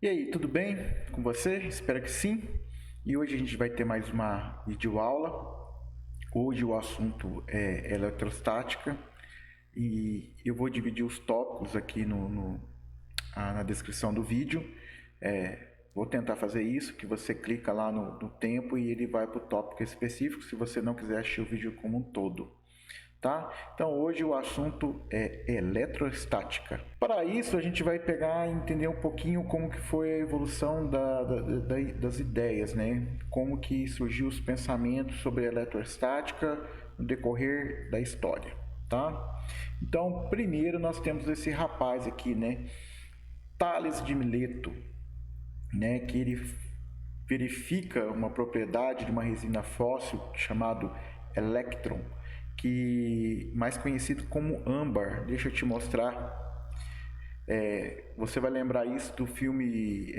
E aí, tudo bem com você? Espero que sim. E hoje a gente vai ter mais uma videoaula. Hoje o assunto é eletrostática e eu vou dividir os tópicos aqui na descrição do vídeo. Vou tentar fazer isso, que você clica lá no tempo e ele vai para o tópico específico, se você não quiser assistir o vídeo como um todo. Tá? Então hoje o assunto é eletrostática. Para isso a gente vai pegar e entender um pouquinho como que foi a evolução das ideias, né? Como que surgiu os pensamentos sobre a eletrostática no decorrer da história, tá? Então primeiro nós temos esse rapaz aqui, né? Tales de Mileto, né? Que ele verifica uma propriedade de uma resina fóssil chamado electron, que mais conhecido como âmbar. Deixa eu te mostrar. Você vai lembrar isso do filme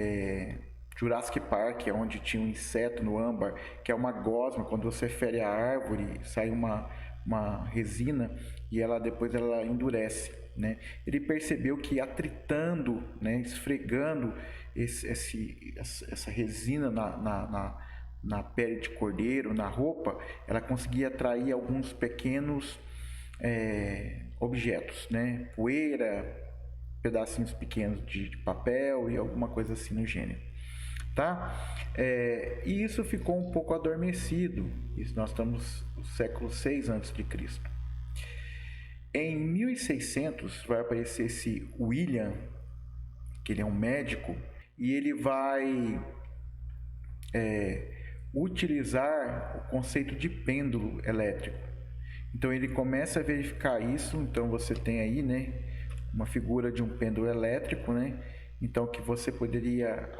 Jurassic Park, onde tinha um inseto no âmbar, que é uma gosma. Quando você fere a árvore, sai uma resina e depois ela endurece, né? Ele percebeu que atritando, né, esfregando essa resina na pele de cordeiro, na roupa, ela conseguia atrair alguns pequenos objetos, né? Poeira, pedacinhos pequenos de papel e alguma coisa assim no gênero, tá? E isso ficou um pouco adormecido. Isso nós estamos no século 6 a.C. Em 1600 vai aparecer esse William, que ele é um médico, e ele vai utilizar o conceito de pêndulo elétrico. Então ele começa a verificar isso. Então você tem aí, né, uma figura de um pêndulo elétrico, né? Então que você poderia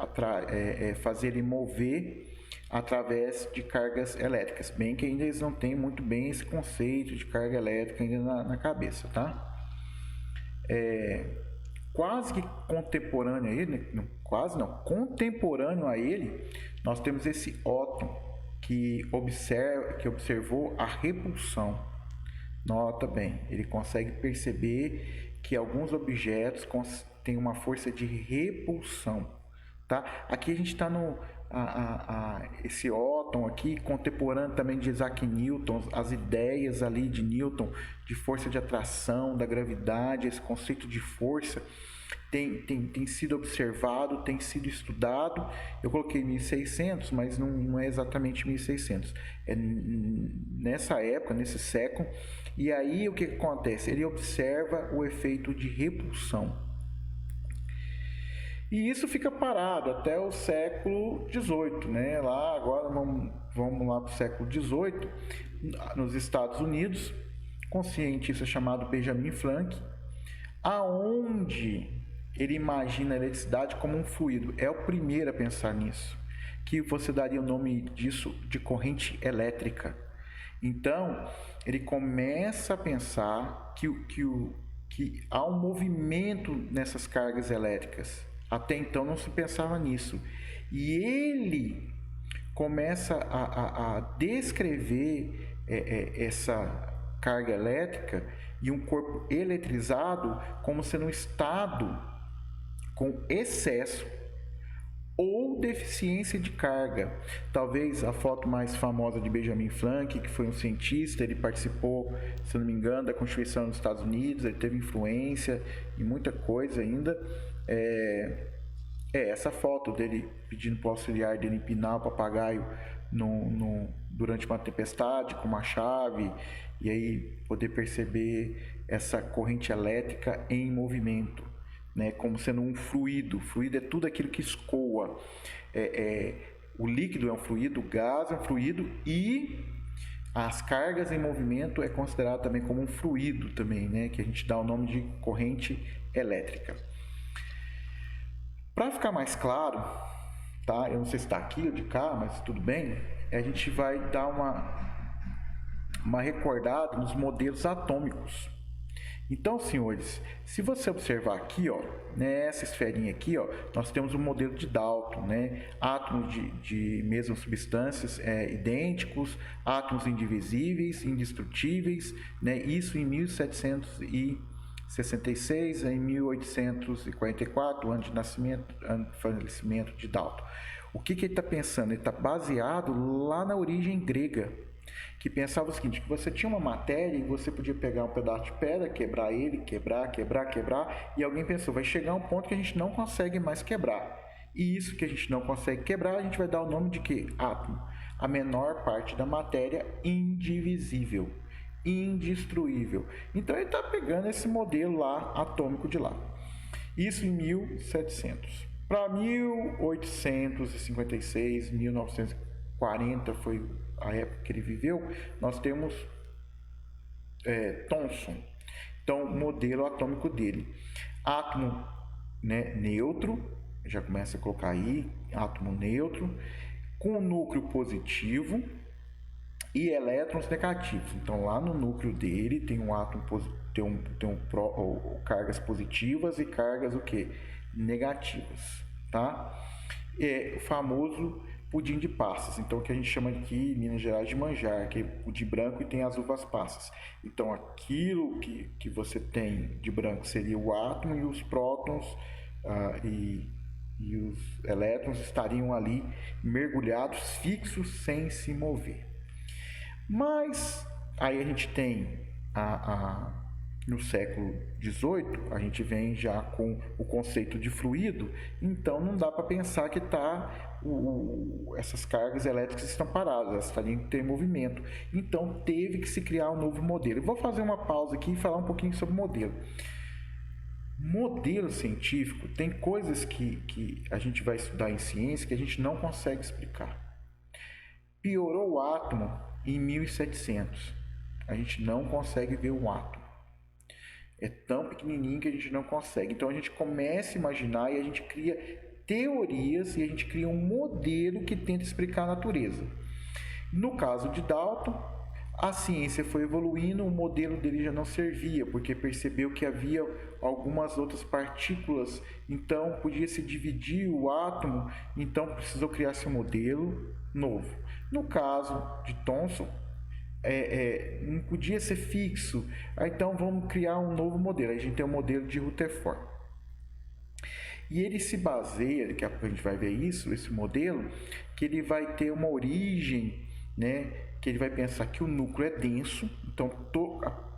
fazer ele mover através de cargas elétricas. Bem que ainda eles não têm muito bem esse conceito de carga elétrica ainda na cabeça, tá? Quase que contemporâneo a ele, não, quase não, contemporâneo a ele, nós temos esse Otto que observou a repulsão. Nota bem, ele consegue perceber que alguns objetos têm uma força de repulsão, tá? Aqui a gente está no esse Otto aqui, contemporâneo também de Isaac Newton, as ideias ali de Newton de força de atração, da gravidade, esse conceito de força tem sido observado, tem sido estudado. Eu coloquei 1600, mas não é exatamente 1600. É nessa época, nesse século. E aí o que acontece? Ele observa o efeito de repulsão. E isso fica parado até o século XVIII, né? Lá agora vamos lá para o século XVIII, nos Estados Unidos, com um cientista chamado Benjamin Franklin, aonde ele imagina a eletricidade como um fluido. É o primeiro a pensar nisso, que você daria o nome disso de corrente elétrica. Então ele começa a pensar que há um movimento nessas cargas elétricas. Até então não se pensava nisso. E ele começa a descrever essa carga elétrica e um corpo eletrizado como sendo um estado com excesso ou deficiência de carga. Talvez a foto mais famosa de Benjamin Franklin, que foi um cientista, ele participou, se não me engano, da Constituição dos Estados Unidos, ele teve influência em muita coisa ainda. Essa foto dele pedindo para o auxiliar dele empinar o papagaio durante uma tempestade com uma chave, e aí poder perceber essa corrente elétrica em movimento, né, como sendo um fluido. Fluido é tudo aquilo que escoa. O líquido é um fluido, o gás é um fluido, e as cargas em movimento é considerado também como um fluido também, né, que a gente dá o nome de corrente elétrica. Para ficar mais claro, tá? Eu não sei se está aqui ou de cá, mas tudo bem. A gente vai dar uma recordada nos modelos atômicos. Então, senhores, se você observar aqui, ó, nessa esferinha aqui, ó, nós temos o modelo de Dalton, né? Átomos de mesmas substâncias idênticos, átomos indivisíveis, indestrutíveis, né? Isso em 1700 1766 em 1844, ano de nascimento, ano de falecimento de Dalton. O que ele está pensando? Ele está baseado lá na origem grega, que pensava o seguinte, que você tinha uma matéria e você podia pegar um pedaço de pedra, quebrar ele, quebrar, e alguém pensou, vai chegar um ponto que a gente não consegue mais quebrar. E isso que a gente não consegue quebrar, a gente vai dar o nome de quê? Átomo. A menor parte da matéria indivisível, indestruível. Então ele está pegando esse modelo lá, atômico de lá. Isso em 1700. Para 1856, 1940 foi a época que ele viveu, nós temos Thomson. Então, o modelo atômico dele. Átomo, né, neutro, já começa a colocar aí, átomo neutro, com núcleo positivo e elétrons negativos. Então, lá no núcleo dele tem um átomo cargas positivas e cargas o quê? Negativas, tá? É o famoso pudim de passas, então que a gente chama aqui em Minas Gerais de manjar, que é pudim branco e tem as uvas passas. Então aquilo que você tem de branco seria o átomo e os prótons e os elétrons estariam ali mergulhados, fixos, sem se mover. Mas aí a gente tem no século XVIII, a gente vem já com o conceito de fluido, então não dá para pensar que essas cargas elétricas estão paradas, elas estariam em movimento. Então teve que se criar um novo modelo. Eu vou fazer uma pausa aqui e falar um pouquinho sobre modelo. Modelo científico tem coisas que a gente vai estudar em ciência que a gente não consegue explicar. Piorou o átomo em 1700. A gente não consegue ver o átomo. É tão pequenininho que a gente não consegue. Então a gente começa a imaginar e a gente cria teorias e a gente cria um modelo que tenta explicar a natureza. No caso de Dalton, a ciência foi evoluindo, o modelo dele já não servia, porque percebeu que havia algumas outras partículas, então podia se dividir o átomo, então precisou criar-se um modelo novo. No caso de Thomson, não podia ser fixo, então vamos criar um novo modelo. Aí a gente tem o modelo de Rutherford. E ele se baseia, daqui a pouco a gente vai ver isso, esse modelo, que ele vai ter uma origem, né, que ele vai pensar que o núcleo é denso, então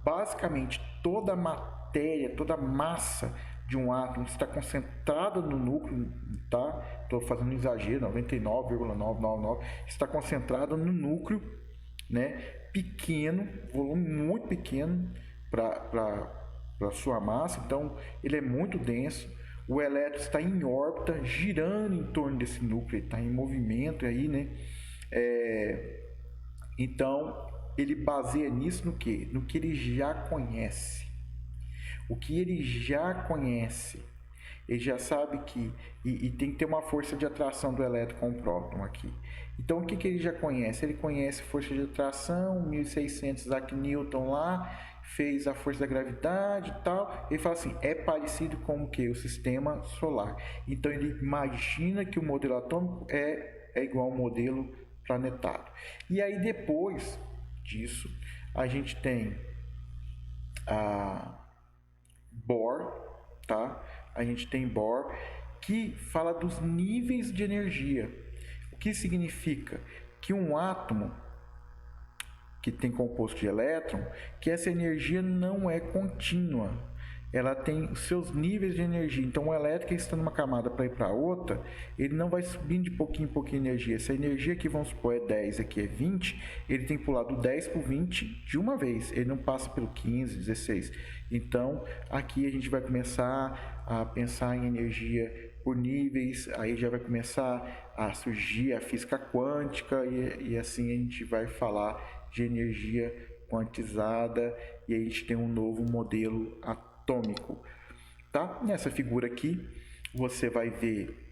basicamente toda a matéria, toda a massa de um átomo está concentrada no núcleo, tá? Estou fazendo um exagero, 99,999 está concentrada no núcleo, né? Pequeno, volume muito pequeno para sua massa, então ele é muito denso. O elétron está em órbita, girando em torno desse núcleo, ele está em movimento aí, né? Então ele baseia nisso no que? No que ele já conhece. O que ele já conhece, ele já sabe que e tem que ter uma força de atração do elétron com o próton aqui. Então o que ele já conhece? Ele conhece força de atração, 1600 Isaac Newton lá, fez a força da gravidade e tal. Ele fala assim, é parecido com o que? O sistema solar. Então ele imagina que o modelo atômico é igual ao modelo planetário. E aí depois disso, a gente tem a Bohr, tá? A gente tem Bohr que fala dos níveis de energia. O que significa? Que um átomo que tem composto de elétron, que essa energia não é contínua. Ela tem os seus níveis de energia. Então, o elétron que está numa camada para ir para outra, ele não vai subindo de pouquinho em pouquinho energia. Essa energia aqui, vamos supor, é 10, aqui é 20, ele tem que pular do 10 para o 20 de uma vez. Ele não passa pelo 15, 16. Então, aqui a gente vai começar a pensar em energia por níveis, aí já vai começar a surgir a física quântica e assim a gente vai falar de energia quantizada e a gente tem um novo modelo atômico, tá? Nessa figura aqui você vai ver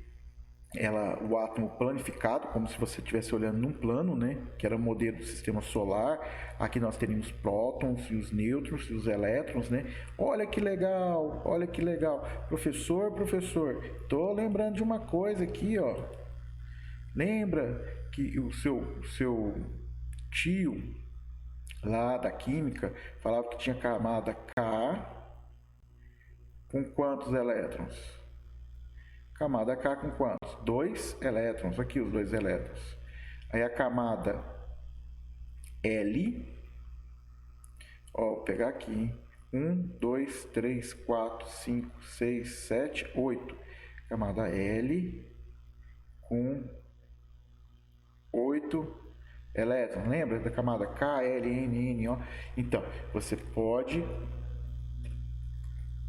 o átomo planificado, como se você estivesse olhando num plano, né? Que era o modelo do sistema solar. Aqui nós teríamos prótons e os nêutrons e os elétrons, né? Olha que legal, olha que legal. Professor, tô lembrando de uma coisa aqui, ó. Lembra que o seu tio lá da química falava que tinha camada K, com quantos elétrons? Camada K com quantos? 2 elétrons. Aqui os 2 elétrons. Aí a camada L, ó, vou pegar aqui, hein? 1, 2, 3, 4, 5, 6, 7, 8. Camada L com 8 elétrons. Lembra da camada K, L, N, N, O? Então, você pode...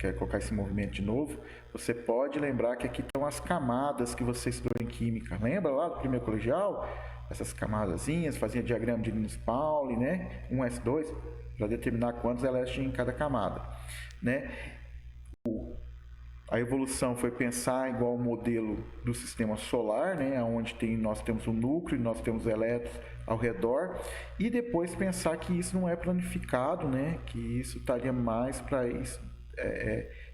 Quer colocar esse movimento de novo? Você pode lembrar que aqui estão as camadas que você estudou em química. Lembra lá do primeiro colegial? Essas camadazinhas, fazia diagrama de Linus Pauling, né? 1s2, para determinar quantos elétrons tinha em cada camada, né? A evolução foi pensar igual o modelo do sistema solar, né, onde nós temos o núcleo, nós temos elétrons ao redor, e depois pensar que isso não é planificado, né, que isso estaria mais para isso,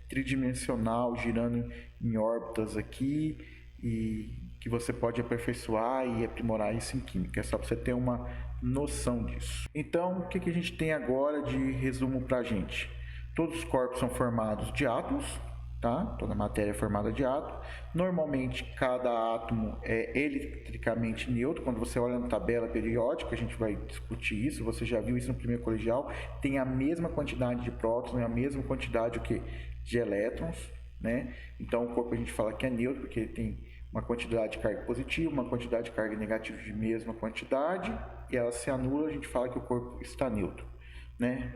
tridimensional, girando em órbitas aqui, e que você pode aperfeiçoar e aprimorar isso em química. É só para você ter uma noção disso. Então, o que a gente tem agora de resumo para a gente? Todos os corpos são formados de átomos, tá? Toda matéria é formada de átomos. Normalmente, cada átomo é eletricamente neutro. Quando você olha na tabela periódica, a gente vai discutir isso. Você já viu isso no primeiro colegial. Tem a mesma quantidade de prótons, a mesma quantidade de elétrons, né? Então, o corpo a gente fala que é neutro, porque ele tem uma quantidade de carga positiva, uma quantidade de carga negativa de mesma quantidade, e ela se anula, a gente fala que o corpo está neutro, né?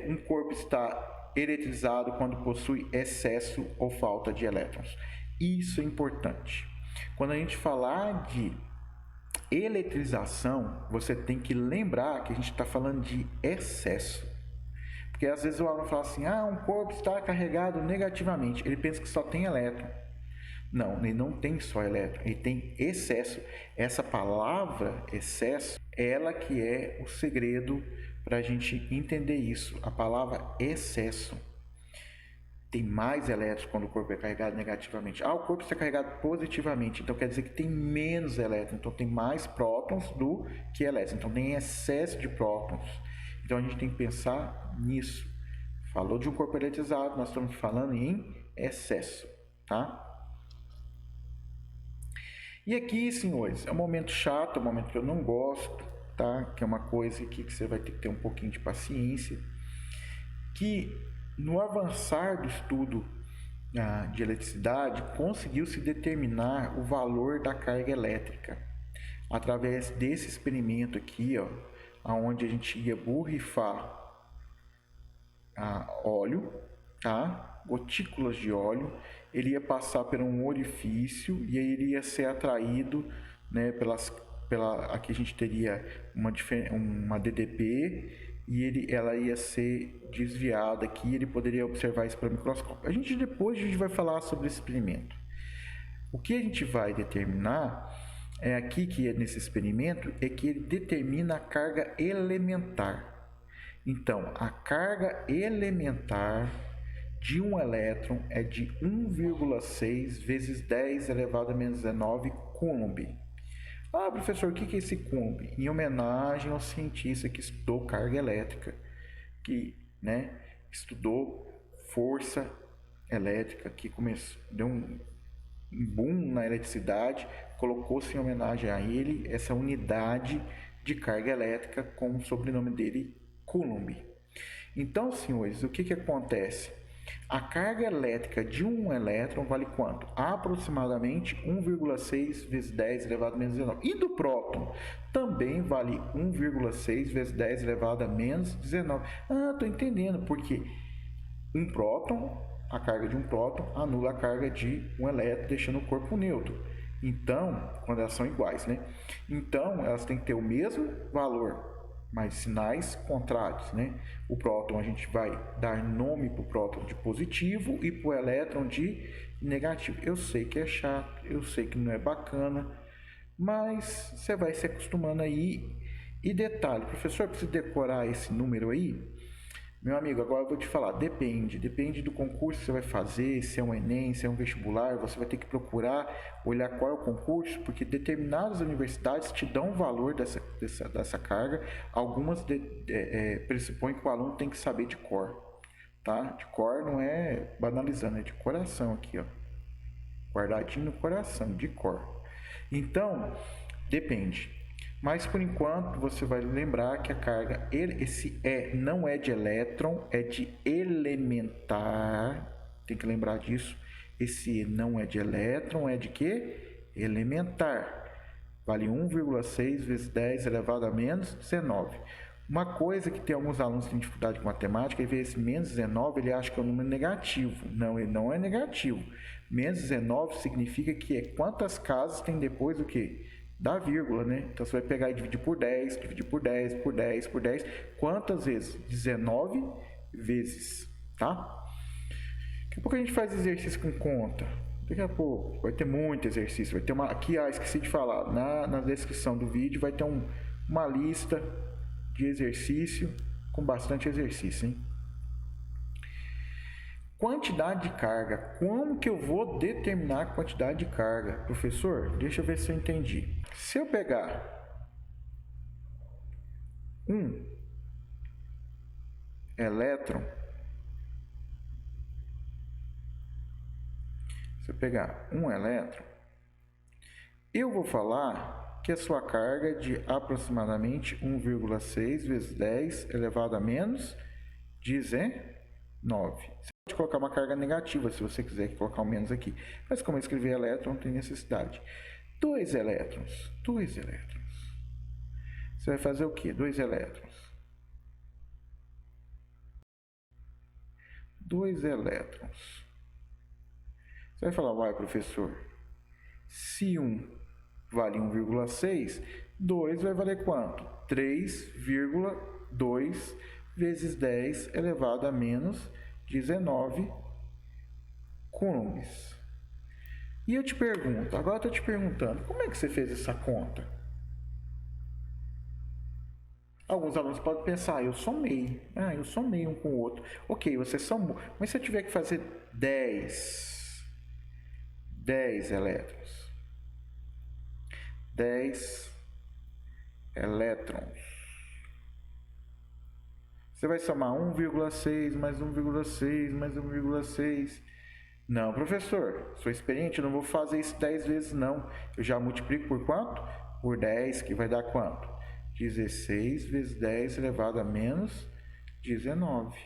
Um corpo está eletrizado quando possui excesso ou falta de elétrons. Isso é importante. Quando a gente falar de eletrização, você tem que lembrar que a gente está falando de excesso. Porque às vezes o aluno fala assim, um corpo está carregado negativamente. Ele pensa que só tem elétron. Não, ele não tem só elétron, ele tem excesso. Essa palavra excesso, ela que é o segredo para a gente entender isso. A palavra excesso. Tem mais elétrons quando o corpo é carregado negativamente. O corpo está carregado positivamente, então quer dizer que tem menos elétrons, então tem mais prótons do que elétrons, então tem excesso de prótons. Então a gente tem que pensar nisso. Falou de um corpo eletrizado, nós estamos falando em excesso, tá? E aqui, senhores, é um momento chato, é um momento que eu não gosto, tá? Que é uma coisa aqui que você vai ter que ter um pouquinho de paciência, que no avançar do estudo de eletricidade, conseguiu-se determinar o valor da carga elétrica através desse experimento aqui, ó, onde a gente ia borrifar óleo, tá? Gotículas de óleo, ele ia passar por um orifício e aí ele ia ser atraído, né, aqui a gente teria uma DDP e ela ia ser desviada aqui, ele poderia observar isso pelo microscópio. Depois a gente vai falar sobre esse experimento. O que a gente vai determinar aqui, que é nesse experimento, é que ele determina a carga elementar. Então, a carga elementar de um elétron é de 1,6 vezes 10 elevado a menos 19 Coulomb. Professor, o que é esse Coulomb? Em homenagem ao cientista que estudou carga elétrica, que, né, estudou força elétrica, que deu um boom na eletricidade, colocou-se em homenagem a ele essa unidade de carga elétrica com o sobrenome dele, Coulomb. Então, senhores, o que acontece? A carga elétrica de um elétron vale quanto? Aproximadamente 1,6 vezes 10 elevado a menos 19. E do próton? Também vale 1,6 vezes 10 elevado a menos 19. Estou entendendo, porque um próton, a carga de um próton, anula a carga de um elétron, deixando o corpo neutro. Então, quando elas são iguais, né? Então, elas têm que ter o mesmo valor, mas sinais contrários, né? O próton, a gente vai dar nome para o próton de positivo e para o elétron de negativo. Eu sei que é chato, eu sei que não é bacana, mas você vai se acostumando aí. E detalhe, professor, precisa decorar esse número aí? Meu amigo, agora eu vou te falar, depende do concurso que você vai fazer, se é um Enem, se é um vestibular, você vai ter que procurar olhar qual é o concurso, porque determinadas universidades te dão o valor dessa carga, algumas pressupõem que o aluno tem que saber de cor, tá? De cor não é banalizando, é de coração aqui, ó. Guardadinho no coração, de cor. Então, depende. Mas por enquanto você vai lembrar que a carga, esse E não é de elétron, é de elementar. Tem que lembrar disso. Esse E não é de elétron, é de quê? Elementar. Vale 1,6 vezes 10 elevado a menos 19. Uma coisa que tem alguns alunos que têm dificuldade com matemática, ele vê esse menos 19, ele acha que é um número negativo. Não, ele não é negativo. Menos 19 significa que é quantas casas tem depois do que? Da vírgula, né? Então você vai pegar e dividir por 10, dividir por 10, por 10, por 10. Quantas vezes? 19 vezes, tá? Daqui a pouco a gente faz exercício com conta. Daqui a pouco vai ter muito exercício. Vai ter uma. Aqui, esqueci de falar. Na descrição do vídeo vai ter uma lista de exercício com bastante exercício, hein? Quantidade de carga. Como que eu vou determinar a quantidade de carga? Professor, deixa eu ver se eu entendi. Se eu pegar um elétron, eu vou falar que a sua carga é de aproximadamente 1,6 vezes 10 elevado a menos 19. Você pode colocar uma carga negativa se você quiser colocar um menos aqui. Mas como eu escrevi elétron, não tem necessidade. 2 elétrons. Você vai fazer o quê? 2 elétrons. 2 elétrons. Você vai falar, uai, professor, se 1 vale 1,6, 2 vai valer quanto? 3,2 vezes 10 elevado a menos 19 coulombs. E eu te pergunto, agora eu estou te perguntando, como é que você fez essa conta? Alguns alunos podem pensar, eu somei um com o outro. Ok, você somou, mas se eu tiver que fazer 10 elétrons, 10 elétrons, você vai somar 1,6 mais 1,6 mais 1,6. Não, professor, sou experiente, eu não vou fazer isso 10 vezes não. Eu já multiplico por quanto? Por 10, que vai dar quanto? 16 vezes 10 elevado a menos 19.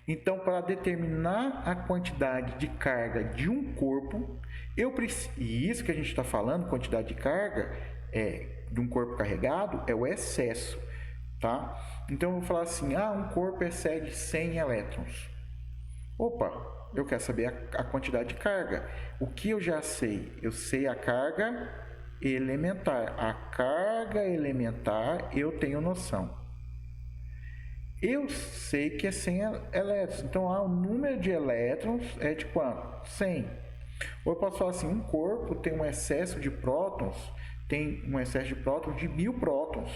Então, para determinar a quantidade de carga de um corpo, eu preciso. E isso que a gente está falando, quantidade de carga de um corpo carregado, é o excesso, tá? Então, eu vou falar assim: um corpo excede 100 elétrons. Opa, eu quero saber a quantidade de carga. O que eu já sei? Eu sei a carga elementar. A carga elementar eu tenho noção. Eu sei que é 100 elétrons. Então, o número de elétrons é de quanto? 100. Ou eu posso falar assim, um corpo tem um excesso de prótons, de 1000 prótons.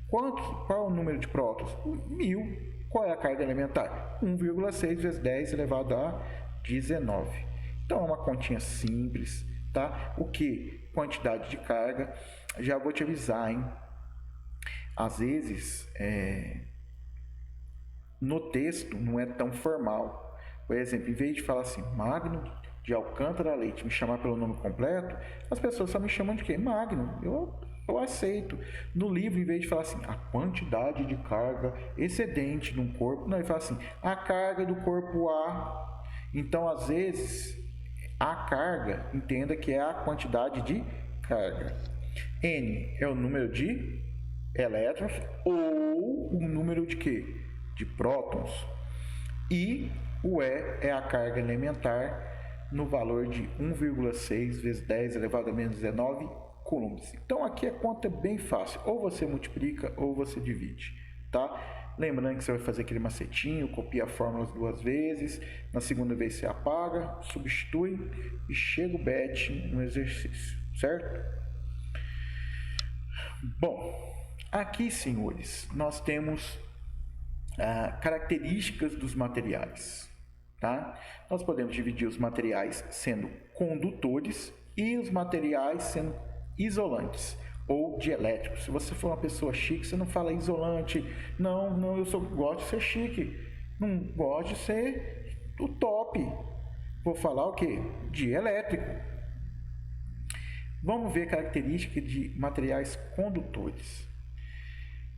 Qual é o número de prótons? 1000. Qual é a carga elementar? 1,6 vezes 10 elevado a 19. Então, é uma continha simples, tá? O que? Quantidade de carga. Já vou te avisar, hein? Às vezes, no texto não é tão formal. Por exemplo, em vez de falar assim, Magno de Alcântara Leite, me chamar pelo nome completo, as pessoas só me chamam de quê? Magno. Eu aceito. No livro, em vez de falar assim, a quantidade de carga excedente de um corpo, não, ele fala assim, a carga do corpo A. Então, às vezes, a carga, entenda que é a quantidade de carga. N é o número de elétrons ou o número de quê? De prótons. E o E é a carga elementar no valor de 1,6 vezes 10 elevado a menos 19 coulombs. Então aqui a conta é bem fácil, ou você multiplica ou você divide, tá? Lembrando que você vai fazer aquele macetinho, copia a fórmula 2 vezes, na segunda vez você apaga, substitui e chega o bet no exercício, certo? Bom, aqui, senhores, nós temos características dos materiais, tá? Nós podemos dividir os materiais sendo condutores e os materiais sendo isolantes ou dielétricos. Se você for uma pessoa chique, você não fala isolante. Não, eu gosto de ser chique. Não gosto de ser o top. Vou falar o quê? De elétrico. Vamos ver características de materiais condutores.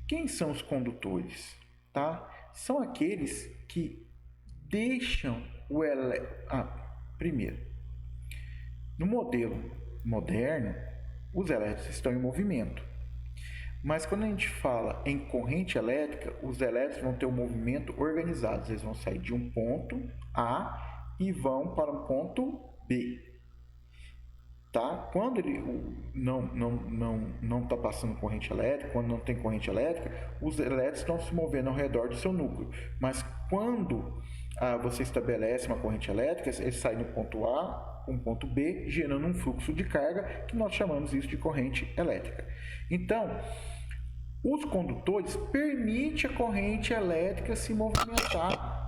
Quem são os condutores? Tá? São aqueles que deixam o primeiro, no modelo moderno, os elétrons estão em movimento. Mas quando a gente fala em corrente elétrica, os elétrons vão ter um movimento organizado. Eles vão sair de um ponto A e vão para um ponto B. Tá? Quando ele não está passando corrente elétrica, quando não tem corrente elétrica, os elétrons estão se movendo ao redor do seu núcleo. Mas quando você estabelece uma corrente elétrica, ele sai do ponto A para um ponto B, gerando um fluxo de carga, que nós chamamos isso de corrente elétrica. Então, os condutores permitem a corrente elétrica se movimentar.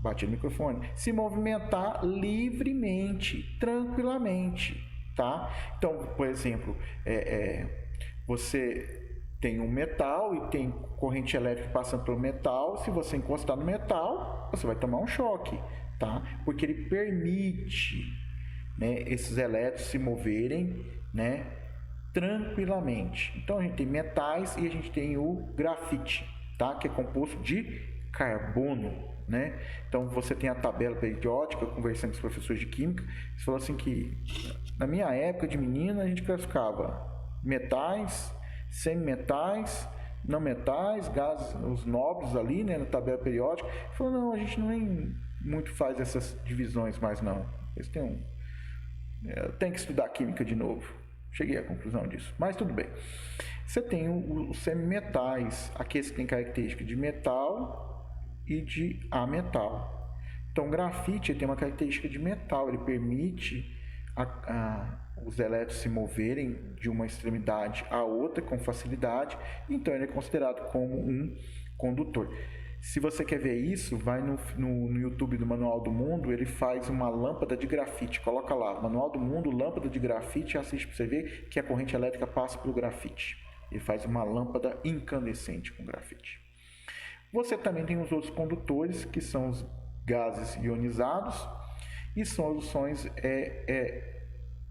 Bati no microfone. Se movimentar livremente, tranquilamente, tá? Então, por exemplo, você tem um metal e tem corrente elétrica passando pelo metal. Se você encostar no metal, você vai tomar um choque, tá? Porque ele permite, né, esses elétrons se moverem, né, tranquilamente. Então, a gente tem metais e a gente tem o grafite, tá? Que é composto de carbono, né? Então você tem a tabela periódica, conversando com os professores de química, eles falaram assim que na minha época de menina a gente classificava metais, semimetais, não metais, gases, os nobres ali, né, na tabela periódica. Ele falou, não, a gente nem muito faz essas divisões mais não. Eles têm eu tenho que estudar química de novo. Cheguei à conclusão disso, mas tudo bem. Você tem os semimetais, aqueles que têm característica de metal e de ametal. Então, o grafite tem uma característica de metal, ele permite os elétrons se moverem de uma extremidade à outra com facilidade, então ele é considerado como um condutor. Se você quer ver isso, vai no YouTube do Manual do Mundo, ele faz uma lâmpada de grafite, coloca lá, Manual do Mundo, lâmpada de grafite, e assiste para você ver que a corrente elétrica passa pelo grafite. Ele faz uma lâmpada incandescente com grafite. Você também tem os outros condutores, que são os gases ionizados e soluções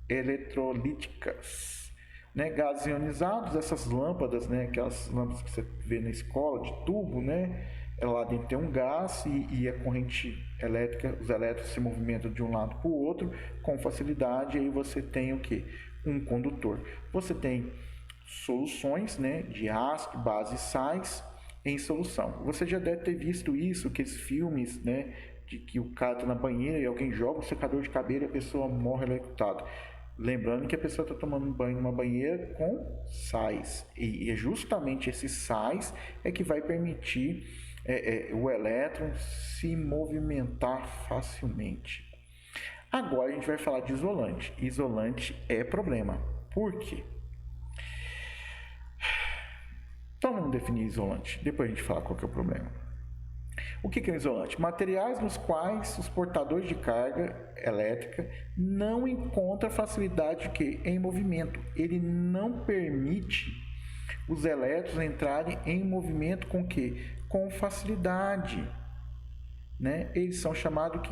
eletrolíticas. Né? Gases ionizados, essas lâmpadas, né? Aquelas lâmpadas que você vê na escola, de tubo, né? Lá dentro tem um gás e a corrente elétrica, os elétrons se movimentam de um lado para o outro com facilidade, e aí você tem o que? Um condutor. Você tem soluções, né? De ácido, base e sais em solução. Você já deve ter visto isso, aqueles filmes, né, de que o cara está na banheira e alguém joga um secador de cabelo e a pessoa morre eletrocutada. Lembrando que a pessoa está tomando banho numa banheira com sais. E é justamente esses sais é que vai permitir o elétron se movimentar facilmente. Agora a gente vai falar de isolante. Isolante é problema. Por quê? Então vamos definir isolante, depois a gente fala qual que é o problema. O que é um isolante? Materiais nos quais os portadores de carga elétrica não encontram facilidade em movimento. Ele não permite os elétrons entrarem em movimento com quê? Com facilidade. Né? Eles são chamados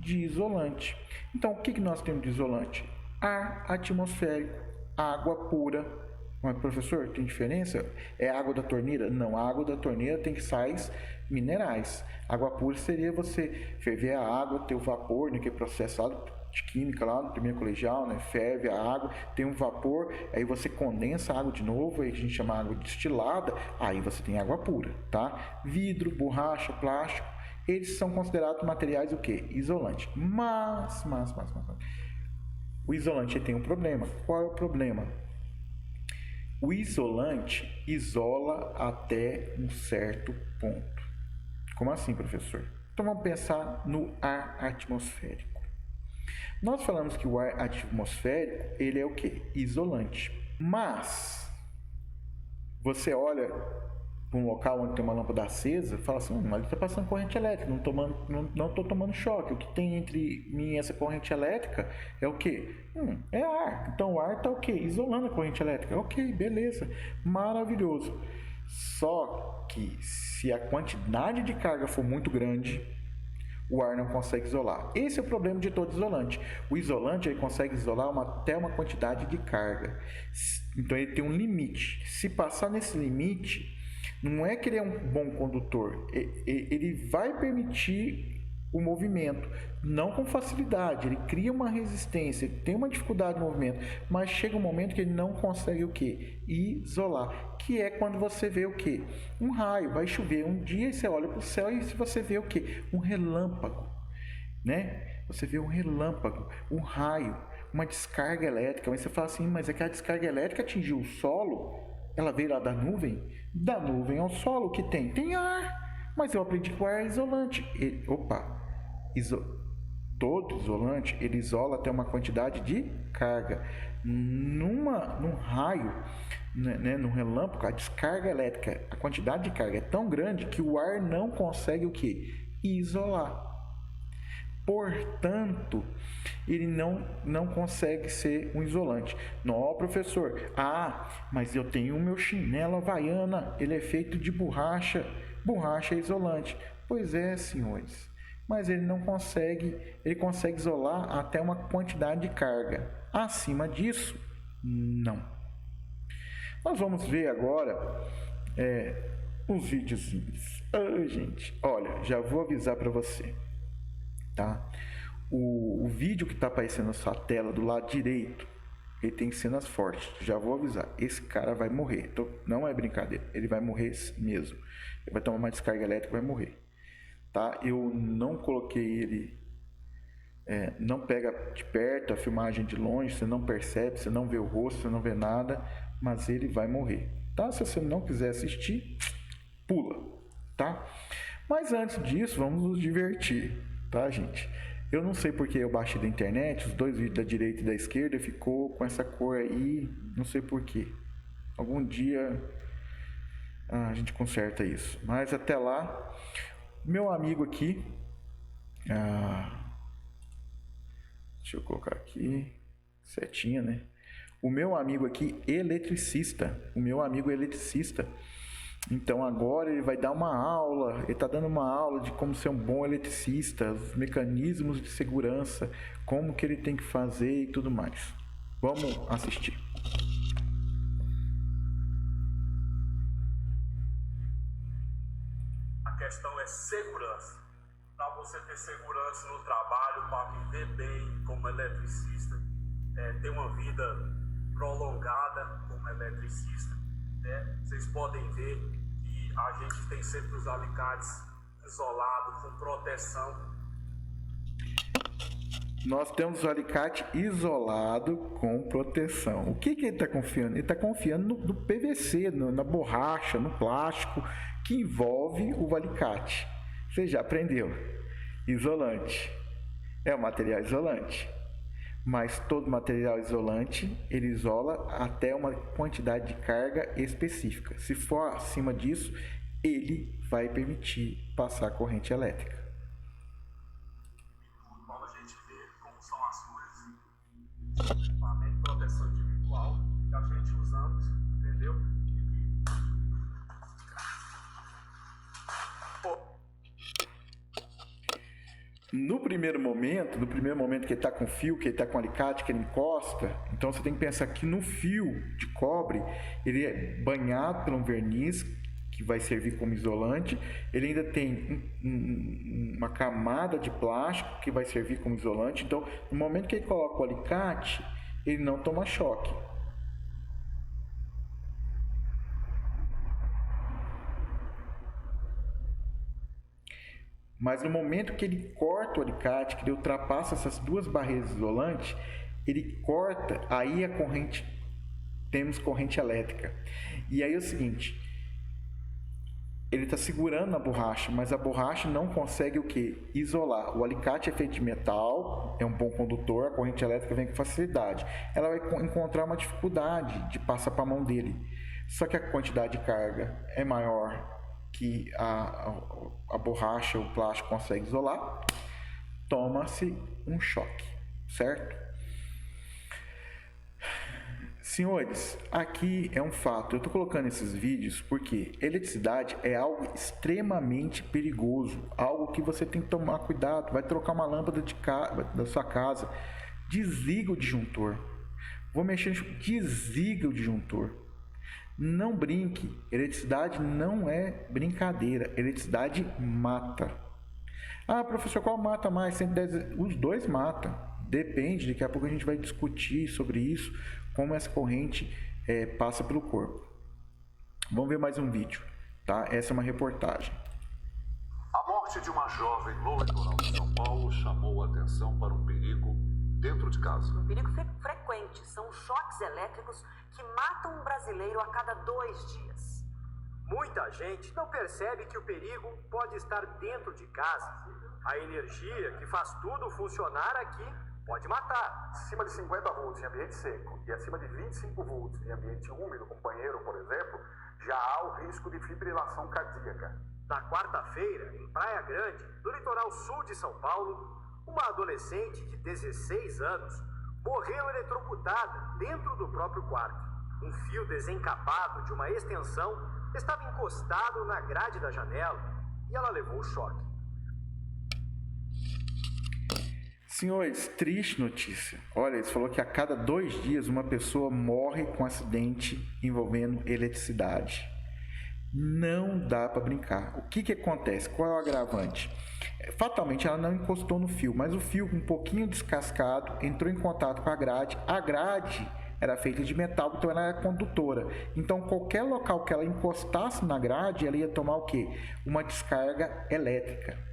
de isolante. Então o que nós temos de isolante? Ar atmosférico, água pura. Mas, professor, tem diferença? É água da torneira? Não, a água da torneira tem sais minerais. Água pura seria você ferver a água, ter o vapor, né, que é processado de química lá no primeiro colegial, né? Ferve a água, tem um vapor, aí você condensa a água de novo, aí a gente chama água destilada, aí você tem água pura, tá? Vidro, borracha, plástico, eles são considerados materiais o quê? Isolante. Mas o isolante tem um problema. Qual é o problema? O isolante isola até um certo ponto. Como assim, professor? Então vamos pensar no ar atmosférico. Nós falamos que o ar atmosférico, ele é o quê? Isolante. Mas você olha para um local onde tem uma lâmpada acesa e fala assim, ali está passando corrente elétrica, não estou tomando choque. O que tem entre mim e essa corrente elétrica é o quê? É ar. Então o ar está o quê? Isolando a corrente elétrica. Ok, beleza, maravilhoso. Só que se a quantidade de carga for muito grande, o ar não consegue isolar. Esse é o problema de todo isolante. O isolante ele consegue isolar até uma quantidade de carga. Então ele tem um limite. Se passar nesse limite, não é que ele é um bom condutor. Ele vai permitir o movimento, não com facilidade. Ele cria uma resistência, ele tem uma dificuldade no movimento, mas chega um momento que ele não consegue o quê? Isolar. Que é quando você vê o quê? Um raio, vai chover. Um dia você olha para o céu e você vê o quê? Um relâmpago, né? Você vê um relâmpago, um raio, uma descarga elétrica. Mas você fala assim, mas é que a descarga elétrica atingiu o solo? Ela veio lá da nuvem? Da nuvem ao solo, o que tem? Tem ar. Mas eu aprendi que o ar é isolante. Todo isolante ele isola até uma quantidade de carga. Num raio, né, num relâmpago, a descarga elétrica, a quantidade de carga é tão grande que o ar não consegue o que? Isolar. Portanto, ele não consegue ser um isolante. Não, professor, mas eu tenho o meu chinelo Havaiana, ele é feito de borracha. Borracha é isolante. Pois é, senhores. Mas ele não consegue, ele consegue isolar até uma quantidade de carga. Acima disso, não. Nós vamos ver agora uns videozinhos. Gente, olha, já vou avisar para você, tá? O vídeo que está aparecendo na sua tela do lado direito, ele tem cenas fortes. Já vou avisar, esse cara vai morrer. Não é brincadeira, ele vai morrer mesmo. Ele vai tomar uma descarga elétrica e vai morrer. Tá? Eu não coloquei ele, não pega de perto a filmagem de longe, você não percebe, você não vê o rosto, você não vê nada, mas ele vai morrer, tá? Se você não quiser assistir, pula, tá? Mas antes disso, vamos nos divertir, tá, gente? Eu não sei porque eu baixei da internet, os dois vídeos da direita e da esquerda ficou com essa cor aí, não sei porquê. Algum dia a gente conserta isso, mas até lá. Meu amigo aqui, deixa eu colocar aqui, setinha, né? O meu amigo aqui, eletricista, então agora ele vai dar uma aula, ele está dando uma aula de como ser um bom eletricista, os mecanismos de segurança, como que ele tem que fazer e tudo mais. Vamos assistir. A questão é segurança. Para você ter segurança no trabalho, para viver bem como eletricista, ter uma vida prolongada como eletricista, né? Vocês podem ver que a gente tem sempre os alicates isolados, com proteção. Nós temos o alicate isolado com proteção. O que ele está confiando? Ele está confiando no PVC, na borracha, no plástico que envolve o alicate. Você já aprendeu. Isolante. É um material isolante. Mas todo material isolante, ele isola até uma quantidade de carga específica. Se for acima disso, ele vai permitir passar corrente elétrica. São as coisas, equipamento de proteção individual que a gente usamos, entendeu? No primeiro momento que ele está com fio, que ele está com alicate, que ele encosta, então você tem que pensar que no fio de cobre, ele é banhado por um verniz que vai servir como isolante, ele ainda tem uma camada de plástico que vai servir como isolante, então no momento que ele coloca o alicate, ele não toma choque. Mas no momento que ele corta o alicate, que ele ultrapassa essas duas barreiras isolantes, ele corta, aí a corrente, temos corrente elétrica. E aí é o seguinte, ele está segurando na borracha, mas a borracha não consegue o que? Isolar. O alicate é feito de metal, é um bom condutor, a corrente elétrica vem com facilidade. Ela vai encontrar uma dificuldade de passar para a mão dele. Só que a quantidade de carga é maior que a borracha, o plástico consegue isolar, toma-se um choque, certo? Senhores, aqui é um fato. Eu estou colocando esses vídeos porque eletricidade é algo extremamente perigoso, algo que você tem que tomar cuidado. Vai trocar uma lâmpada da sua casa, desliga o disjuntor. Vou mexer, desliga o disjuntor. Não brinque, eletricidade não é brincadeira, eletricidade mata. Ah, professor, qual mata mais? 110, os dois matam. Depende, daqui a pouco a gente vai discutir sobre isso, como essa corrente passa pelo corpo. Vamos ver mais um vídeo, tá? Essa é uma reportagem. A morte de uma jovem no litoral de São Paulo chamou a atenção para um perigo dentro de casa. Um perigo frequente são choques elétricos que matam um brasileiro a cada 2 dias. Muita gente não percebe que o perigo pode estar dentro de casa. A energia que faz tudo funcionar aqui pode matar. Acima de 50 volts em ambiente seco e acima de 25 volts em ambiente úmido, com banheiro, por exemplo, já há o risco de fibrilação cardíaca. Na quarta-feira, em Praia Grande, no litoral sul de São Paulo, uma adolescente de 16 anos morreu eletrocutada dentro do próprio quarto. Um fio desencapado de uma extensão estava encostado na grade da janela e ela levou o choque. Senhores, triste notícia. Olha, eles falou que a cada 2 dias uma pessoa morre com acidente envolvendo eletricidade. Não dá para brincar. O que acontece? Qual é o agravante? Fatalmente ela não encostou no fio, mas o fio um pouquinho descascado entrou em contato com a grade. A grade era feita de metal, então ela era condutora. Então qualquer local que ela encostasse na grade, ela ia tomar o quê? Uma descarga elétrica.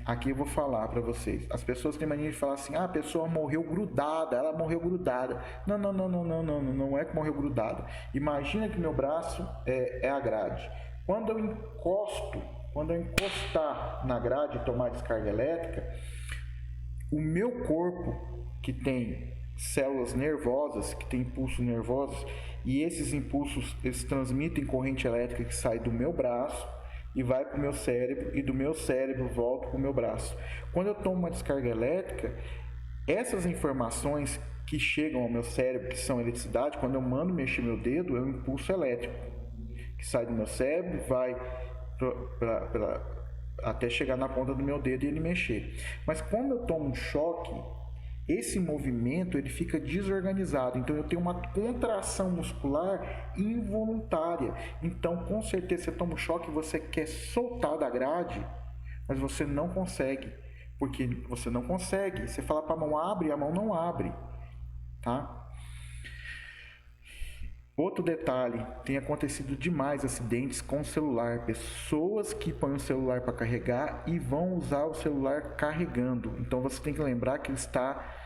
Aqui eu vou falar para vocês. As pessoas têm mania de falar assim: ah, a pessoa morreu grudada, ela morreu grudada. Não é que morreu grudada. Imagina que meu braço é a grade. Quando eu encostar na grade e tomar descarga elétrica, o meu corpo, que tem células nervosas, que tem impulsos nervosos, e esses impulsos eles transmitem corrente elétrica que sai do meu braço e vai para o meu cérebro, e do meu cérebro volta para o meu braço. Quando eu tomo uma descarga elétrica, essas informações que chegam ao meu cérebro, que são eletricidade, quando eu mando mexer meu dedo, é um impulso elétrico que sai do meu cérebro, vai até chegar na ponta do meu dedo e ele mexer. Mas quando eu tomo um choque, esse movimento ele fica desorganizado, então eu tenho uma contração muscular involuntária. Então, com certeza, você toma um choque, você quer soltar da grade, mas você não consegue, porque você não consegue. Você fala para a mão abre, a mão não abre, tá? Outro detalhe, tem acontecido demais acidentes com celular, pessoas que põem o celular para carregar e vão usar o celular carregando. Então você tem que lembrar que ele está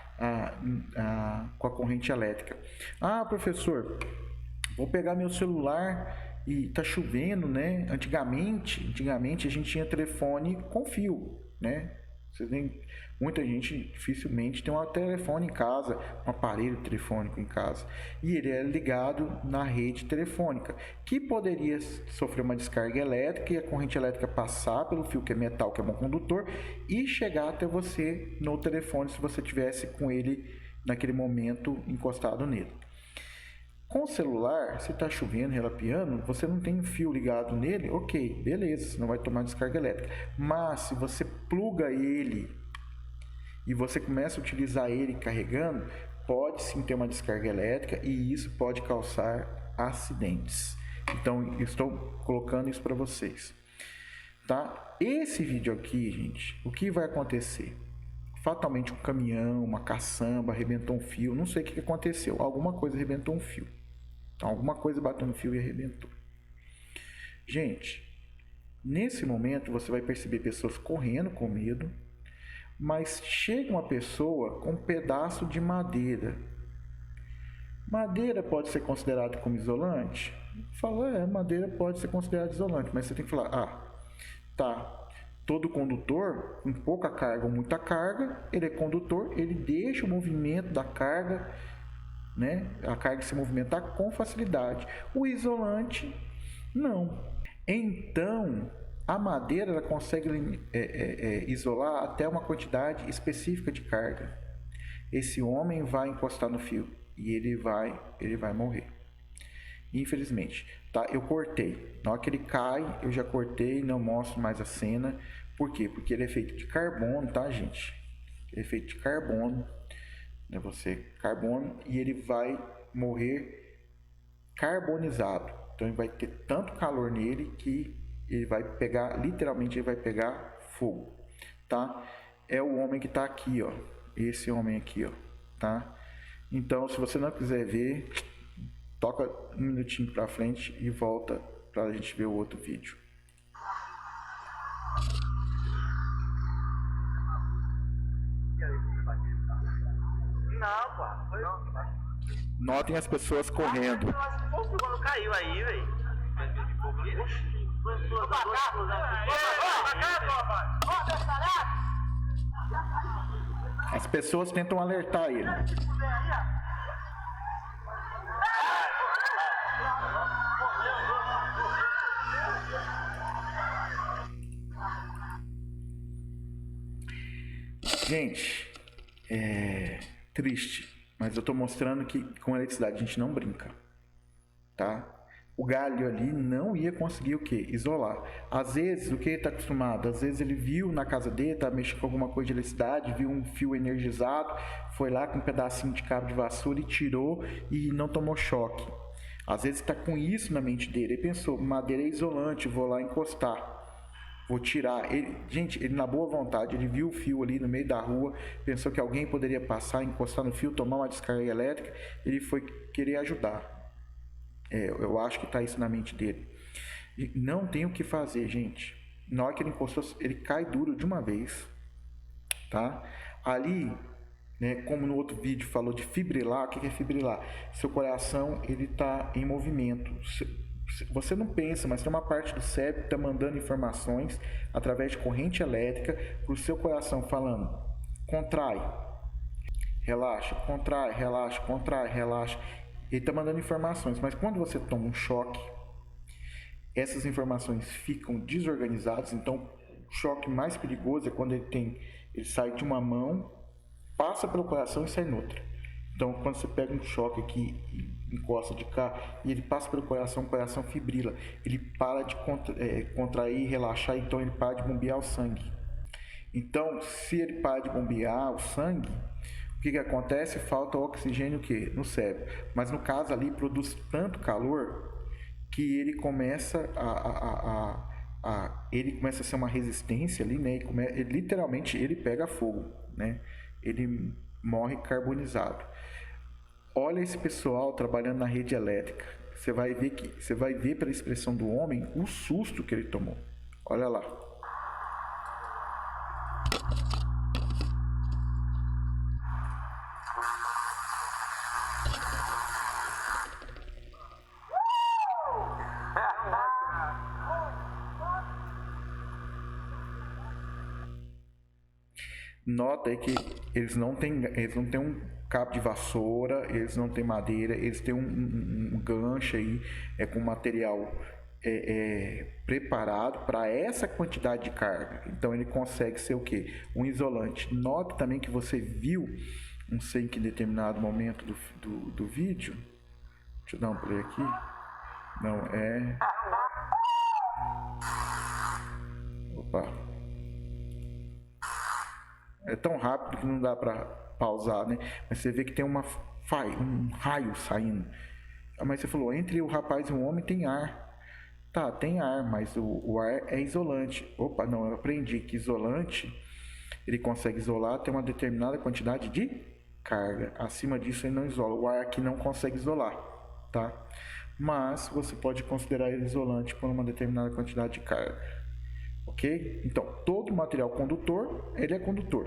com a corrente elétrica. Ah, professor, vou pegar meu celular e tá chovendo, né? Antigamente a gente tinha telefone com fio, né? Muita gente dificilmente tem um telefone em casa, um aparelho telefônico em casa, e ele é ligado na rede telefônica, que poderia sofrer uma descarga elétrica e a corrente elétrica passar pelo fio, que é metal, que é bom condutor, e chegar até você no telefone, se você tivesse com ele naquele momento encostado nele. Com o celular, se está chovendo, relapiando, você não tem um fio ligado nele, ok, beleza, você não vai tomar descarga elétrica. Mas se você pluga ele e você começa a utilizar ele carregando, pode sim ter uma descarga elétrica e isso pode causar acidentes. Então, eu estou colocando isso para vocês. Tá? Esse vídeo aqui, gente, o que vai acontecer? Fatalmente um caminhão, uma caçamba arrebentou um fio, não sei o que aconteceu, alguma coisa arrebentou um fio. Então, alguma coisa bateu no fio e arrebentou. Gente, nesse momento você vai perceber pessoas correndo com medo, mas chega uma pessoa com um pedaço de madeira. Madeira pode ser considerada como isolante? Fala, madeira pode ser considerada isolante, mas você tem que falar, tá, todo condutor, com pouca carga ou muita carga, ele é condutor, ele deixa o movimento da carga, né, a carga se movimentar com facilidade. O isolante, não. Então, a madeira ela consegue isolar até uma quantidade específica de carga. Esse homem vai encostar no fio. e ele vai morrer. Infelizmente, tá? Eu cortei. Na hora que ele cai, eu já cortei, não mostro mais a cena. Por quê? Porque ele é feito de carbono, tá, gente? Ele é feito de carbono, né? Carbono, e ele vai morrer carbonizado. Então ele vai ter tanto calor nele que ele vai pegar, literalmente ele vai pegar fogo, tá? É o homem que tá aqui, ó. Esse homem aqui, ó, tá? Então, se você não quiser ver, toca um minutinho pra frente e volta pra gente ver o outro vídeo. Não, pô. Foi... Notem as pessoas correndo. Quando caiu aí, velho. As pessoas tentam alertar ele. Gente, é triste, mas eu tô mostrando que com eletricidade a gente não brinca, tá? O galho ali não ia conseguir o quê? Isolar. Às vezes, o que ele tá acostumado? Às vezes ele viu na casa dele, tá mexendo com alguma coisa de eletricidade, viu um fio energizado, foi lá com um pedacinho de cabo de vassoura e tirou e não tomou choque. Às vezes tá com isso na mente dele. Ele pensou, madeira é isolante, vou lá encostar. Vou tirar. Ele na boa vontade, ele viu o fio ali no meio da rua, pensou que alguém poderia passar, encostar no fio, tomar uma descarga elétrica, ele foi querer ajudar. Eu acho que tá isso na mente dele. E não tem o que fazer, gente. Na hora que ele encostou, ele cai duro de uma vez, tá? Ali, né, como no outro vídeo falou de fibrilar, o que é fibrilar? Seu coração, ele tá em movimento. Você não pensa, mas tem uma parte do cérebro que está mandando informações através de corrente elétrica para o seu coração falando: contrai, relaxa, contrai, relaxa, contrai, relaxa. Ele está mandando informações, mas quando você toma um choque, essas informações ficam desorganizadas. Então, o choque mais perigoso é quando ele sai de uma mão, passa pelo coração e sai noutra. Então, quando você pega um choque aqui e encosta de cá e ele passa pelo coração, o coração fibrila. Ele para de contrair, relaxar, então ele para de bombear o sangue. Então, se ele para de bombear o sangue, o que acontece? Falta oxigênio no cérebro. Mas no caso ali, produz tanto calor que ele começa ele começa a ser uma resistência ali, né? Literalmente, ele pega fogo, né? Ele morre carbonizado. Olha esse pessoal trabalhando na rede elétrica. Você vai ver pela expressão do homem o susto que ele tomou. Olha lá. Nota aí que eles não têm um cabo de vassoura, eles não têm madeira, eles têm um gancho aí com material preparado para essa quantidade de carga. Então ele consegue ser o quê? Um isolante. Note também que você viu, não sei em que determinado momento do vídeo, deixa eu dar um play aqui, não é... Opa! É tão rápido que não dá para pausar, né? Mas você vê que tem um raio saindo. Mas você falou, entre o rapaz e o homem tem ar. Tá, tem ar, mas o ar é isolante. Opa, não, eu aprendi que isolante, ele consegue isolar até uma determinada quantidade de carga. Acima disso ele não isola. O ar aqui não consegue isolar, tá? Mas você pode considerar ele isolante por uma determinada quantidade de carga. Ok? Então, todo material condutor, ele é condutor,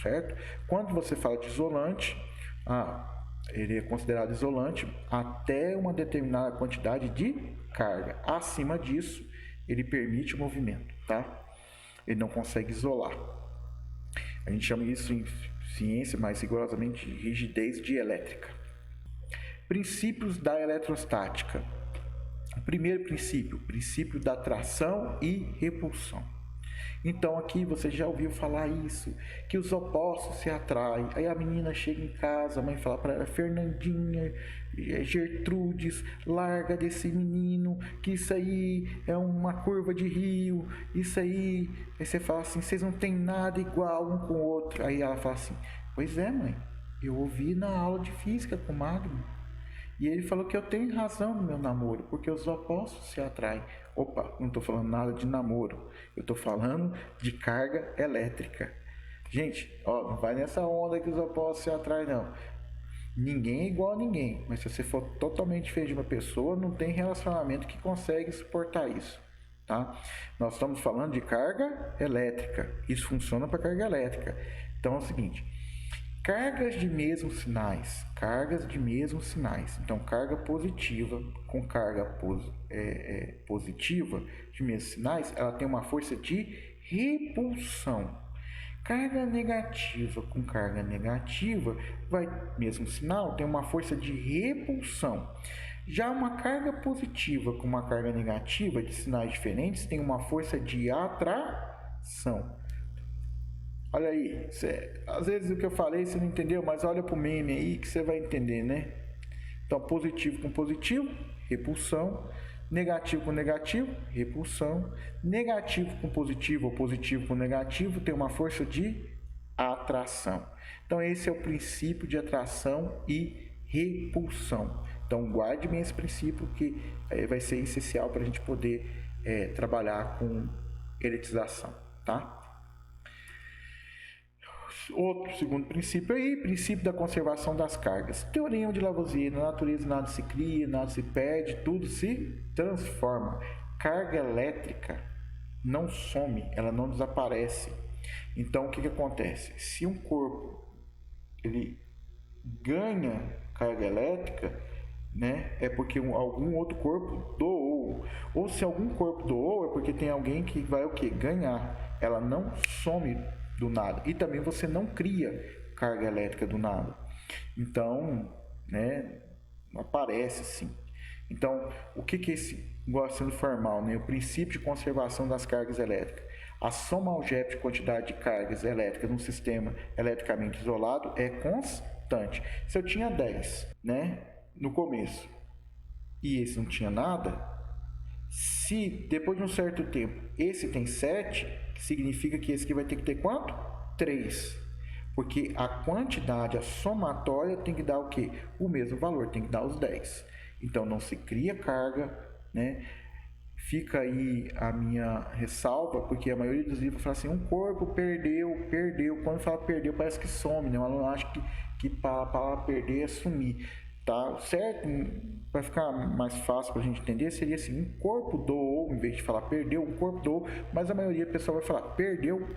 certo? Quando você fala de isolante, ele é considerado isolante até uma determinada quantidade de carga. Acima disso, ele permite o movimento, tá? Ele não consegue isolar. A gente chama isso em ciência, mais rigorosamente, de rigidez dielétrica. Princípios da eletrostática. O primeiro princípio da tração e repulsão. Então aqui você já ouviu falar isso, que os opostos se atraem. Aí a menina chega em casa, a mãe fala para ela: Fernandinha, Gertrudes, larga desse menino, que isso aí é uma curva de rio, isso aí. Aí você fala assim: vocês não tem nada igual um com o outro. Aí ela fala assim: pois é, mãe, eu ouvi na aula de física com o Magno. E ele falou que eu tenho razão no meu namoro, porque os opostos se atraem. Opa, não estou falando nada de namoro, eu estou falando de carga elétrica. Gente, ó, não vai nessa onda que os opostos se atraem, não. Ninguém é igual a ninguém, mas se você for totalmente diferente de uma pessoa, não tem relacionamento que consegue suportar isso, tá? Nós estamos falando de carga elétrica, isso funciona para carga elétrica. Então é o seguinte: cargas de mesmos sinais, então carga positiva com carga positiva de mesmos sinais, ela tem uma força de repulsão. Carga negativa com carga negativa, mesmo sinal, tem uma força de repulsão. Já uma carga positiva com uma carga negativa de sinais diferentes tem uma força de atração. Olha aí, às vezes o que eu falei você não entendeu, mas olha pro meme aí que você vai entender, né? Então, positivo com positivo, repulsão. Negativo com negativo, repulsão. Negativo com positivo ou positivo com negativo tem uma força de atração. Então, esse é o princípio de atração e repulsão. Então, guarde bem esse princípio que vai ser essencial para a gente poder trabalhar com eletrização, tá? Outro segundo princípio aí, princípio da conservação das cargas. Teorema de Lavoisier: na natureza nada se cria, nada se perde, tudo se transforma. Carga elétrica não some, ela não desaparece. Então o que acontece? Se um corpo ele ganha carga elétrica, né, é porque algum outro corpo doou. Ou se algum corpo doou, é porque tem alguém que vai o quê? Ganhar. Ela não some do nada. E também você não cria carga elétrica do nada. Então, né, não aparece assim. Então, o que é esse negócio formal, né? O princípio de conservação das cargas elétricas. A soma algébrica de quantidade de cargas elétricas num sistema eletricamente isolado é constante. Se eu tinha 10, né, no começo, e esse não tinha nada, se depois de um certo tempo esse tem 7, significa que esse aqui vai ter que ter quanto? 3. Porque a quantidade, a somatória tem que dar o quê? O mesmo valor, tem que dar os 10. Então não se cria carga, né? Fica aí a minha ressalva, porque a maioria dos livros fala assim: um corpo perdeu. Quando fala perdeu, parece que some, né? O aluno acha que a palavra perder é sumir. Tá certo? Para ficar mais fácil para a gente entender, seria assim: um corpo doou, em vez de falar perdeu, um corpo doou, mas a maioria do pessoal vai falar perdeu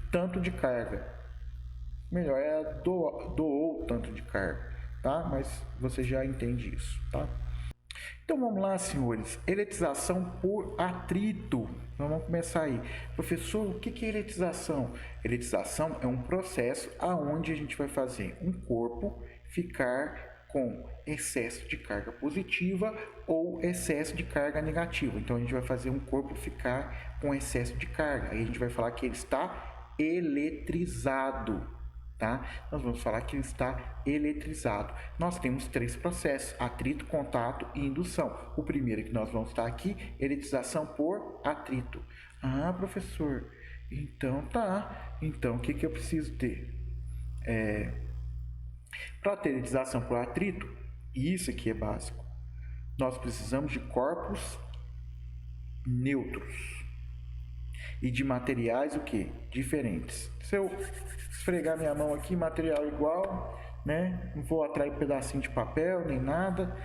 tanto de carga. Melhor é doou tanto de carga, tá? Mas você já entende isso, tá? Então vamos lá, senhores. Eletrização por atrito. Então, vamos começar aí. Professor, o que é eletrização? Eletrização é um processo aonde a gente vai fazer um corpo ficar com excesso de carga positiva ou excesso de carga negativa. Então a gente vai fazer um corpo ficar com excesso de carga. Aí a gente vai falar que ele está eletrizado, tá? Nós vamos falar que ele está eletrizado. Nós temos 3 processos: atrito, contato e indução. O primeiro que nós vamos estar aqui, eletrização por atrito. Ah, professor, então tá. Então o que eu preciso ter? Para ter eletrização por atrito, e isso aqui é básico, nós precisamos de corpos neutros e de materiais o que? Diferentes. Se eu esfregar minha mão aqui, material igual, né? Não vou atrair pedacinho de papel nem nada,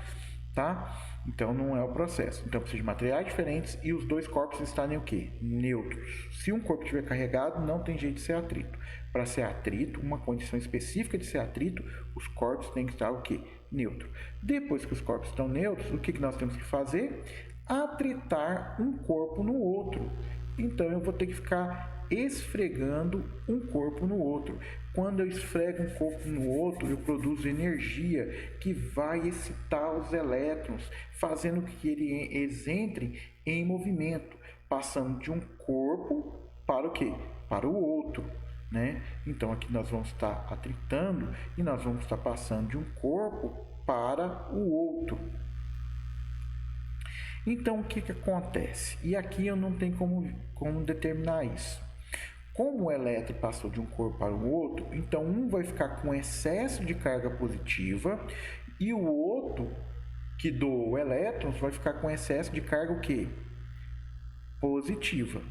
tá? Então não é o processo. Então precisa de materiais diferentes e os 2 corpos estarem o que? Neutros. Se um corpo estiver carregado, não tem jeito de ser atrito. Para ser atrito, uma condição específica de ser atrito, os corpos têm que estar o que? Neutro. Depois que os corpos estão neutros, o que nós temos que fazer? Atritar um corpo no outro. Então eu vou ter que ficar esfregando um corpo no outro. Quando eu esfrego um corpo no outro, eu produzo energia que vai excitar os elétrons, fazendo que eles entrem em movimento. passando de um corpo para o quê? Para o outro, né? Então aqui nós vamos estar atritando e nós vamos estar passando de um corpo para o outro. Então o que acontece? E aqui eu não tenho como determinar isso. Como o elétron passou de um corpo para o outro, então um vai ficar com excesso de carga positiva e o outro que doou elétrons vai ficar com excesso de carga o quê? Positiva.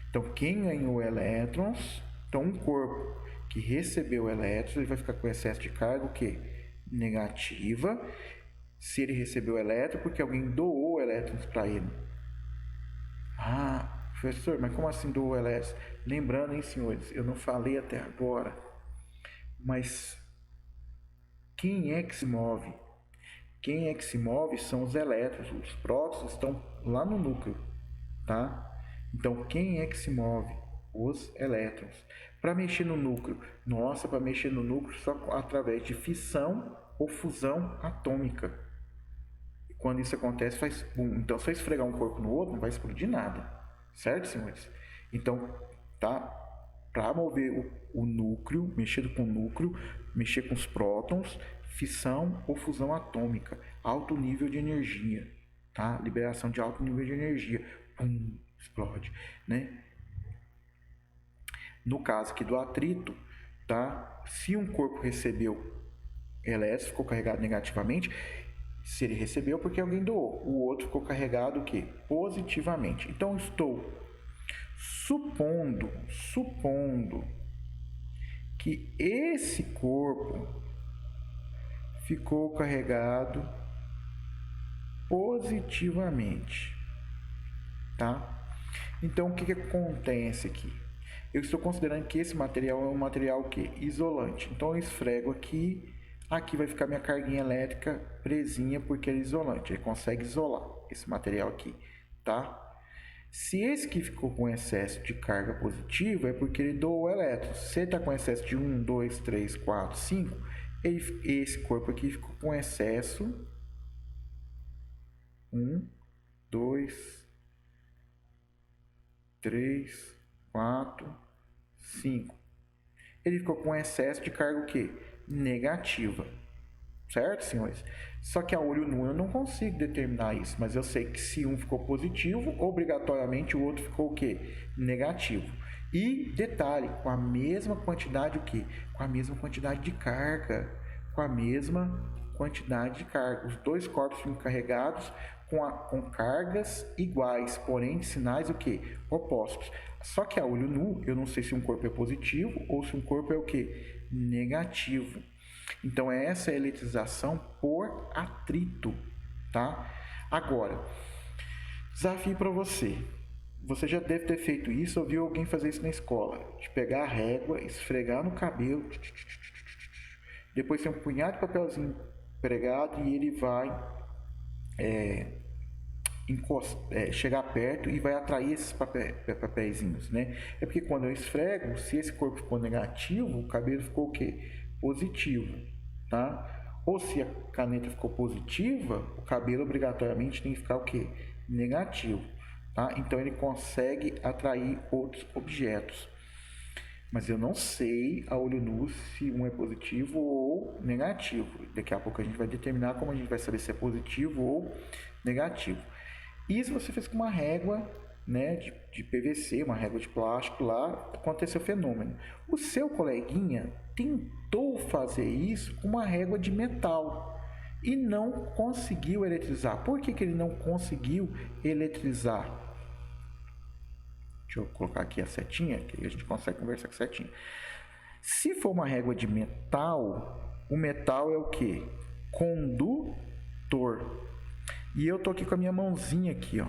Então quem ganhou elétrons, então um corpo que recebeu elétrons, ele vai ficar com excesso de carga o quê? Negativa. Se ele recebeu elétron, porque alguém doou elétrons para ele. Ah, professor, mas como assim doou elétrons? Lembrando, hein, senhores, eu não falei até agora, mas quem é que se move? Quem é que se move são os elétrons. Os prótons estão lá no núcleo, tá? Então, quem é que se move? Os elétrons. Para mexer no núcleo, para mexer no núcleo só através de fissão ou fusão atômica. E quando isso acontece, faz boom. Então, se eu esfregar um corpo no outro, não vai explodir nada. Certo, senhores? Então, tá? Para mover o núcleo, mexer com o núcleo, mexer com os prótons, fissão ou fusão atômica, alto nível de energia, tá? Liberação de alto nível de energia, pum, explode, né? No caso aqui do atrito, tá? Se um corpo recebeu elétrons, ficou carregado negativamente, se ele recebeu porque alguém doou, o outro ficou carregado o quê? Positivamente. Então estou supondo que esse corpo ficou carregado positivamente, tá? Então o que acontece aqui? Eu estou considerando que esse material é um material que isolante. Então eu esfrego aqui, aqui vai ficar minha carguinha elétrica presinha porque ele é isolante, ele consegue isolar esse material aqui, tá? Se esse que ficou com excesso de carga positiva é porque ele doou elétrons. Se ele está com excesso de 1, 2, 3, 4, 5, esse corpo aqui ficou com excesso 1, 2, 3, 4, 5. Ele ficou com excesso de carga o quê? Negativa. Certo, senhores? Só que a olho nu eu não consigo determinar isso, mas eu sei que se um ficou positivo, obrigatoriamente o outro ficou o quê? Negativo. E detalhe, com a mesma quantidade o quê? Com a mesma quantidade de carga, Os dois corpos ficam carregados com cargas iguais, porém de sinais o quê? Opostos. Só que a olho nu eu não sei se um corpo é positivo ou se um corpo é o quê? Negativo. Então essa é a eletrização por atrito, tá? Agora, desafio para você. Você já deve ter feito isso ou viu alguém fazer isso na escola. De pegar a régua, esfregar no cabelo, depois tem um punhado de papelzinho pregado e ele vai chegar perto e vai atrair esses papeizinhos, né? É porque quando eu esfrego, se esse corpo ficou negativo, o cabelo ficou o quê? Positivo, tá? Ou se a caneta ficou positiva, o cabelo obrigatoriamente tem que ficar o quê? Negativo, tá? Então ele consegue atrair outros objetos. Mas eu não sei a olho nu se um é positivo ou negativo. Daqui a pouco a gente vai determinar como a gente vai saber se é positivo ou negativo. E se você fez com uma régua, né, de PVC, uma régua de plástico lá, aconteceu o fenômeno. O seu coleguinha tentou fazer isso com uma régua de metal e não conseguiu eletrizar. Por que ele não conseguiu eletrizar? Deixa eu colocar aqui a setinha, que a gente consegue conversar com a setinha. Se for uma régua de metal, o metal é o que? Condutor. E eu tô aqui com a minha mãozinha aqui, ó.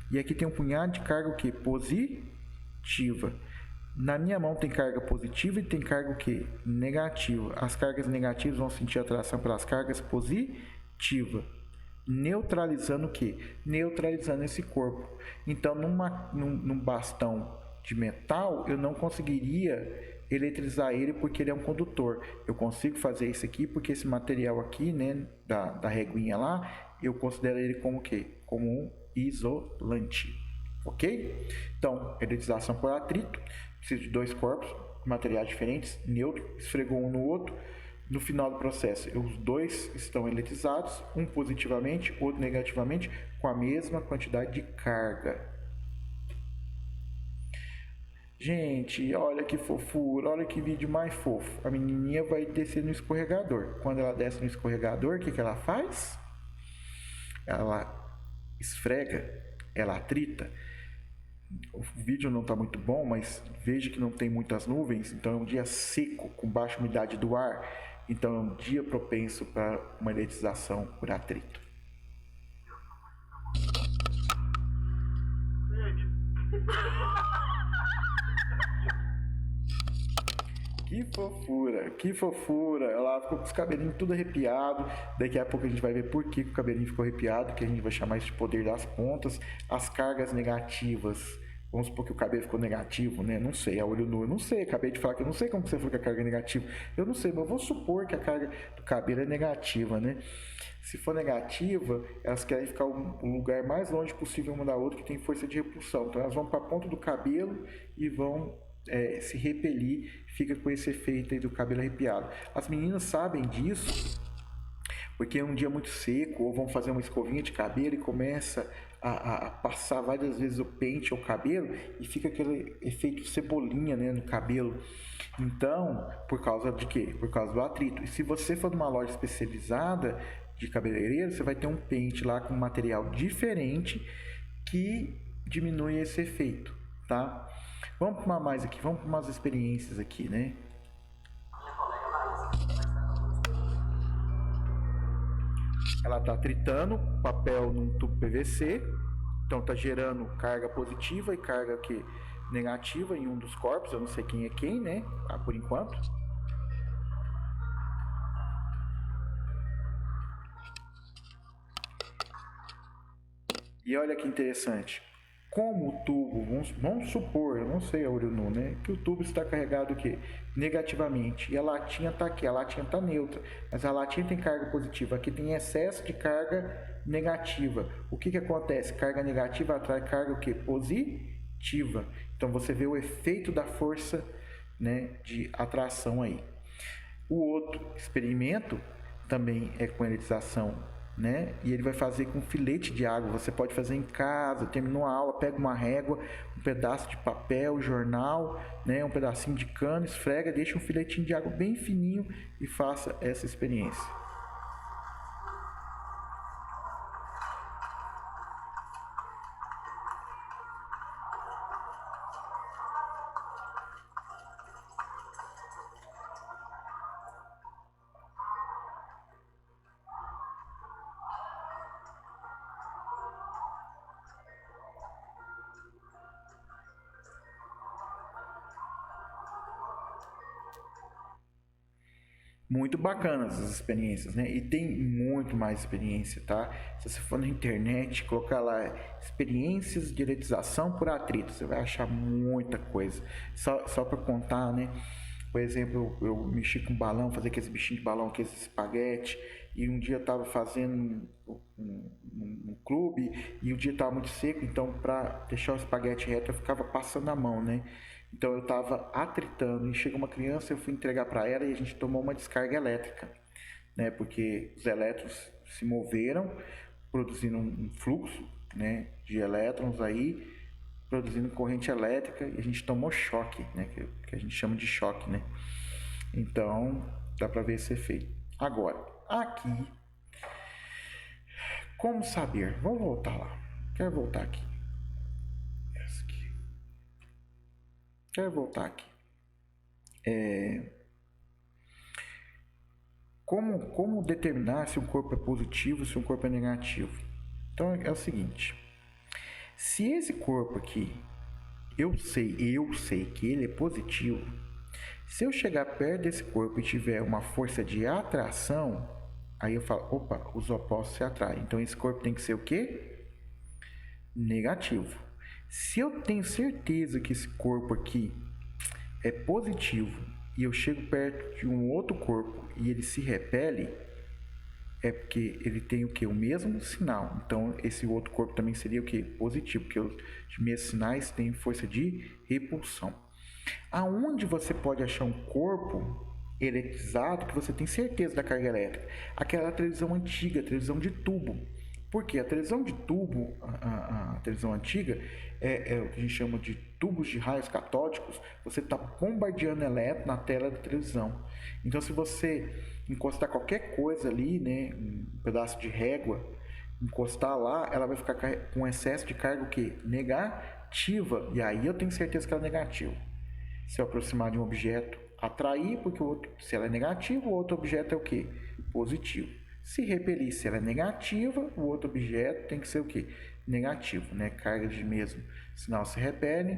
E aqui tem um punhado de carga o que? Positiva. Na minha mão tem carga positiva e tem carga o que? Negativa. As cargas negativas vão sentir atração pelas cargas positivas. Neutralizando o que? Neutralizando esse corpo. Então, num bastão de metal, eu não conseguiria eletrizar ele porque ele é um condutor. Eu consigo fazer isso aqui porque esse material aqui, né, da reguinha lá, eu considero ele como o quê? Como um isolante. ok? Então, eletização por atrito, precisa de dois corpos, materiais diferentes, neutro, esfregou um no outro. No final do processo, os dois estão eletizados, um positivamente, outro negativamente, com a mesma quantidade de carga. Gente, olha que fofura, olha que vídeo mais fofo. A menininha vai descer no escorregador. Quando ela desce no escorregador, o que ela faz? Ela esfrega, ela atrita. O vídeo não está muito bom, mas veja que não tem muitas nuvens, então é um dia seco, com baixa umidade do ar. Então é um dia propenso para uma eletização por atrito. Que fofura, que fofura. Ela ficou com os cabelinhos tudo arrepiado. Daqui a pouco a gente vai ver por que o cabelinho ficou arrepiado, que a gente vai chamar isso de poder das pontas. As cargas negativas. Vamos supor que o cabelo ficou negativo, né? Não sei, a olho nu. Eu não sei, acabei de falar que eu não sei como você falou que a carga é negativa. Eu não sei, mas eu vou supor que a carga do cabelo é negativa, né? Se for negativa, elas querem ficar o lugar mais longe possível uma da outra, que tem força de repulsão. Então elas vão para a ponta do cabelo e vão se repelir, fica com esse efeito aí do cabelo arrepiado. As meninas sabem disso, porque é um dia muito seco, ou vão fazer uma escovinha de cabelo e começa a passar várias vezes o pente ou o cabelo e fica aquele efeito cebolinha, né, no cabelo. Então, por causa de quê? Por causa do atrito. E se você for numa loja especializada de cabeleireiro, você vai ter um pente lá com um material diferente que diminui esse efeito, tá? Vamos para mais aqui, vamos para umas experiências aqui, né? Ela está tritando papel num tubo PVC, então está gerando carga positiva e carga negativa em um dos corpos. Eu não sei quem é quem, né? Por enquanto. E olha que interessante. Como o tubo, vamos supor, eu não sei a olho nu, né? Que o tubo está carregado o quê? Negativamente. E a latinha está aqui, a latinha está neutra. Mas a latinha tem carga positiva. Aqui tem excesso de carga negativa. O que acontece? Carga negativa atrai carga o quê? Positiva. Então você vê o efeito da força, né, de atração aí. O outro experimento também é com eletização, né? E ele vai fazer com filete de água. Você pode fazer em casa, terminou a aula, pega uma régua, um pedaço de papel, jornal, né? Um pedacinho de cano, esfrega, deixa um filetinho de água bem fininho e faça essa experiência. Muito bacanas as experiências, né? E tem muito mais experiência, tá? Se você for na internet, colocar lá experiências de eletização por atrito, você vai achar muita coisa. Só para contar, né? Por exemplo, eu mexi com balão, fazer aqueles bichinhos de balão, aqueles espaguete, e um dia eu estava fazendo um clube e o dia estava muito seco, então para deixar o espaguete reto eu ficava passando a mão, né? Então eu estava atritando e chegou uma criança, eu fui entregar para ela e a gente tomou uma descarga elétrica, né? Porque os elétrons se moveram, produzindo um fluxo, né, de elétrons aí, produzindo corrente elétrica e a gente tomou choque, né? Que a gente chama de choque, né? Então dá para ver esse efeito. Agora, aqui, como saber? Vou voltar lá. Quero voltar aqui. Quero voltar aqui. Como determinar se um corpo é positivo, se um corpo é negativo? Então é o seguinte: se esse corpo aqui, eu sei que ele é positivo, se eu chegar perto desse corpo e tiver uma força de atração, aí eu falo, opa, os opostos se atraem. Então esse corpo tem que ser o quê? Negativo. Se eu tenho certeza que esse corpo aqui é positivo e eu chego perto de um outro corpo e ele se repele, é porque ele tem o que? O mesmo sinal. Então, esse outro corpo também seria o que? Positivo, porque os mesmos sinais têm força de repulsão. Aonde você pode achar um corpo eletrizado que você tem certeza da carga elétrica? Aquela televisão antiga, televisão de tubo. Porque a televisão de tubo, a televisão antiga, é o que a gente chama de tubos de raios catódicos. Você está bombardeando elétron na tela da televisão. Então, se você encostar qualquer coisa ali, né, um pedaço de régua, encostar lá, ela vai ficar com excesso de carga o quê? Negativa. E aí eu tenho certeza que ela é negativa. Se eu aproximar de um objeto, atrair, porque o outro, se ela é negativa, o outro objeto é o quê? Positivo. Se repelir, se ela é negativa, o outro objeto tem que ser o quê? Negativo, né? Cargas de mesmo sinal se repelem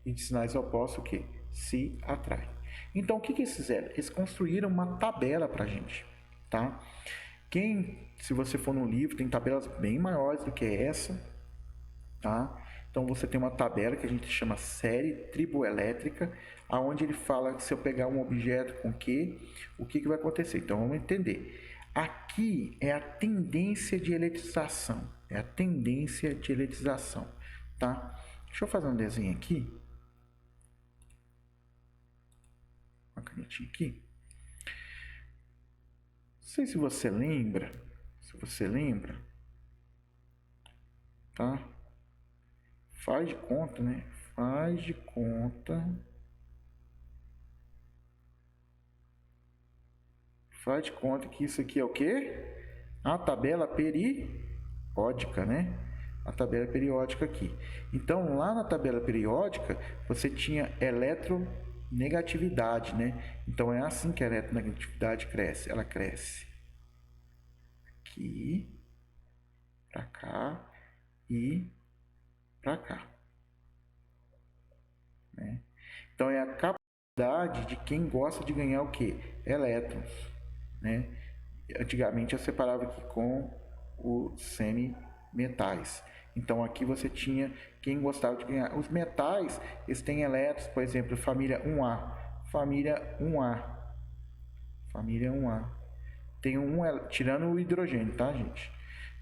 e de sinais opostos o quê? Se atraem. Então, o que eles fizeram? Eles construíram uma tabela para a gente, tá? Se você for no livro, tem tabelas bem maiores do que essa, tá? Então, você tem uma tabela que a gente chama série triboelétrica, aonde ele fala que se eu pegar um objeto com Q, o que vai acontecer? Então, vamos entender. Aqui é a tendência de eletrização. É a tendência de eletrização, tá? Deixa eu fazer um desenho aqui. Uma canetinha aqui. Não sei se você lembra. Tá? Faz de conta, né? Faz de conta que isso aqui é o quê? A tabela periódica, né? A tabela periódica aqui. Então, lá na tabela periódica, você tinha eletronegatividade, né? Então, é assim que a eletronegatividade cresce. Ela cresce aqui, para cá e para cá, né? Então, é a capacidade de quem gosta de ganhar o quê? Elétrons, né? Antigamente eu separava aqui com os semimetais. Então aqui você tinha quem gostava de ganhar. Os metais, eles têm elétrons, por exemplo, família 1A. Família 1A. Tem tirando o hidrogênio, tá, gente?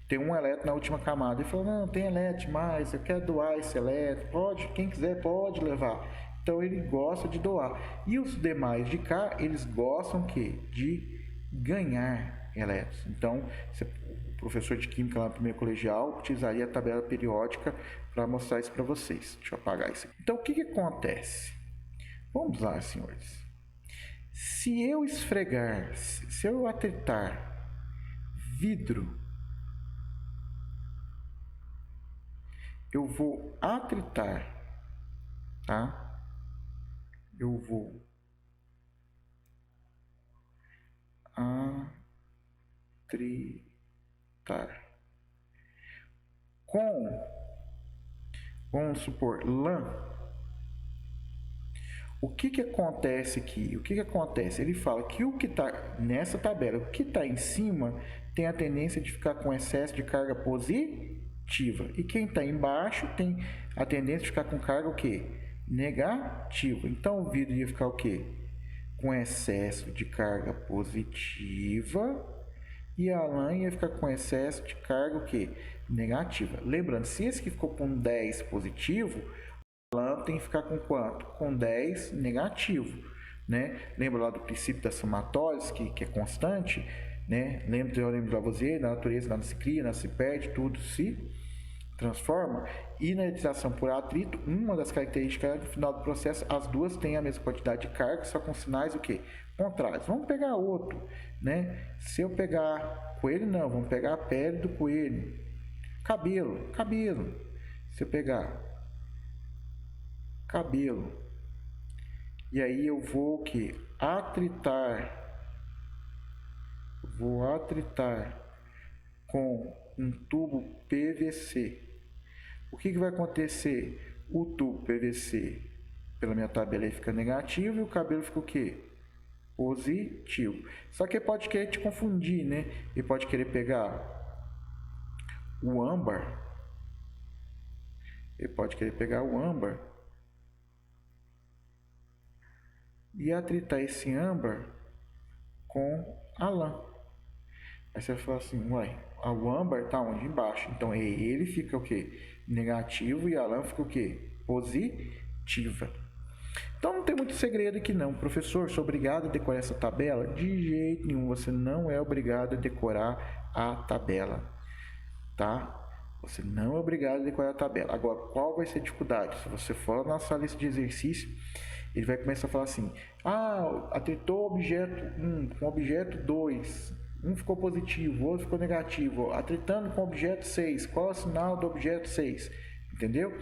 Tem um elétron na última camada. Ele falou, não, tem elétron mais, eu quero doar esse elétron. Pode, quem quiser pode levar. Então ele gosta de doar. E os demais de cá, eles gostam de ganhar elétrons. Então, o professor de química lá no primeiro colegial utilizaria a tabela periódica para mostrar isso para vocês. Deixa eu apagar isso aqui. Então, o que acontece? Vamos lá, senhores. Se eu esfregar, se eu atritar vidro, eu vou atritar, tá? Eu vou atritar com, vamos supor, lã. O que acontece aqui? O que acontece? Ele fala que o que está nessa tabela, o que está em cima, tem a tendência de ficar com excesso de carga positiva. E quem está embaixo tem a tendência de ficar com carga o quê? Negativa. Então o vidro ia ficar o quê? Com excesso de carga positiva. E a lã ia ficar com excesso de carga o quê? Negativa. Lembrando, se esse que ficou com 10 positivo, a lã tem que ficar com quanto? Com 10 negativo, né? Lembra lá do princípio da somatose, que é constante, né? Lembra do teorema de Lavoisier, na natureza nada se cria, nada se perde, tudo se transforma. E na eletrização por atrito, uma das características é que no final do processo as duas têm a mesma quantidade de carga, só com sinais o quê? Contrários. Vamos pegar outro, né? Se eu pegar coelho, não, vamos pegar a pele do coelho. Cabelo. Se eu pegar cabelo, e aí eu vou o quê? Atritar. Vou atritar com um tubo PVC. O que vai acontecer? O tubo PVC, pela minha tabela, ele fica negativo e o cabelo fica o quê? Positivo. Só que ele pode querer te confundir, né? Ele pode querer pegar o âmbar. E atritar esse âmbar com a lã. Aí você vai falar assim, uai, o âmbar tá onde? Embaixo. Então ele fica o quê? Negativo e a lã fica o quê? Positiva. Então não tem muito segredo aqui não. Professor, sou obrigado a decorar essa tabela? De jeito nenhum, você não é obrigado a decorar a tabela, tá? Você não é obrigado a decorar a tabela. Agora, qual vai ser a dificuldade? Se você for na nossa lista de exercício, ele vai começar a falar assim, atritou objeto 1 com objeto 2, um ficou positivo, o outro ficou negativo, atritando com objeto 6, qual é o sinal do objeto 6? Entendeu?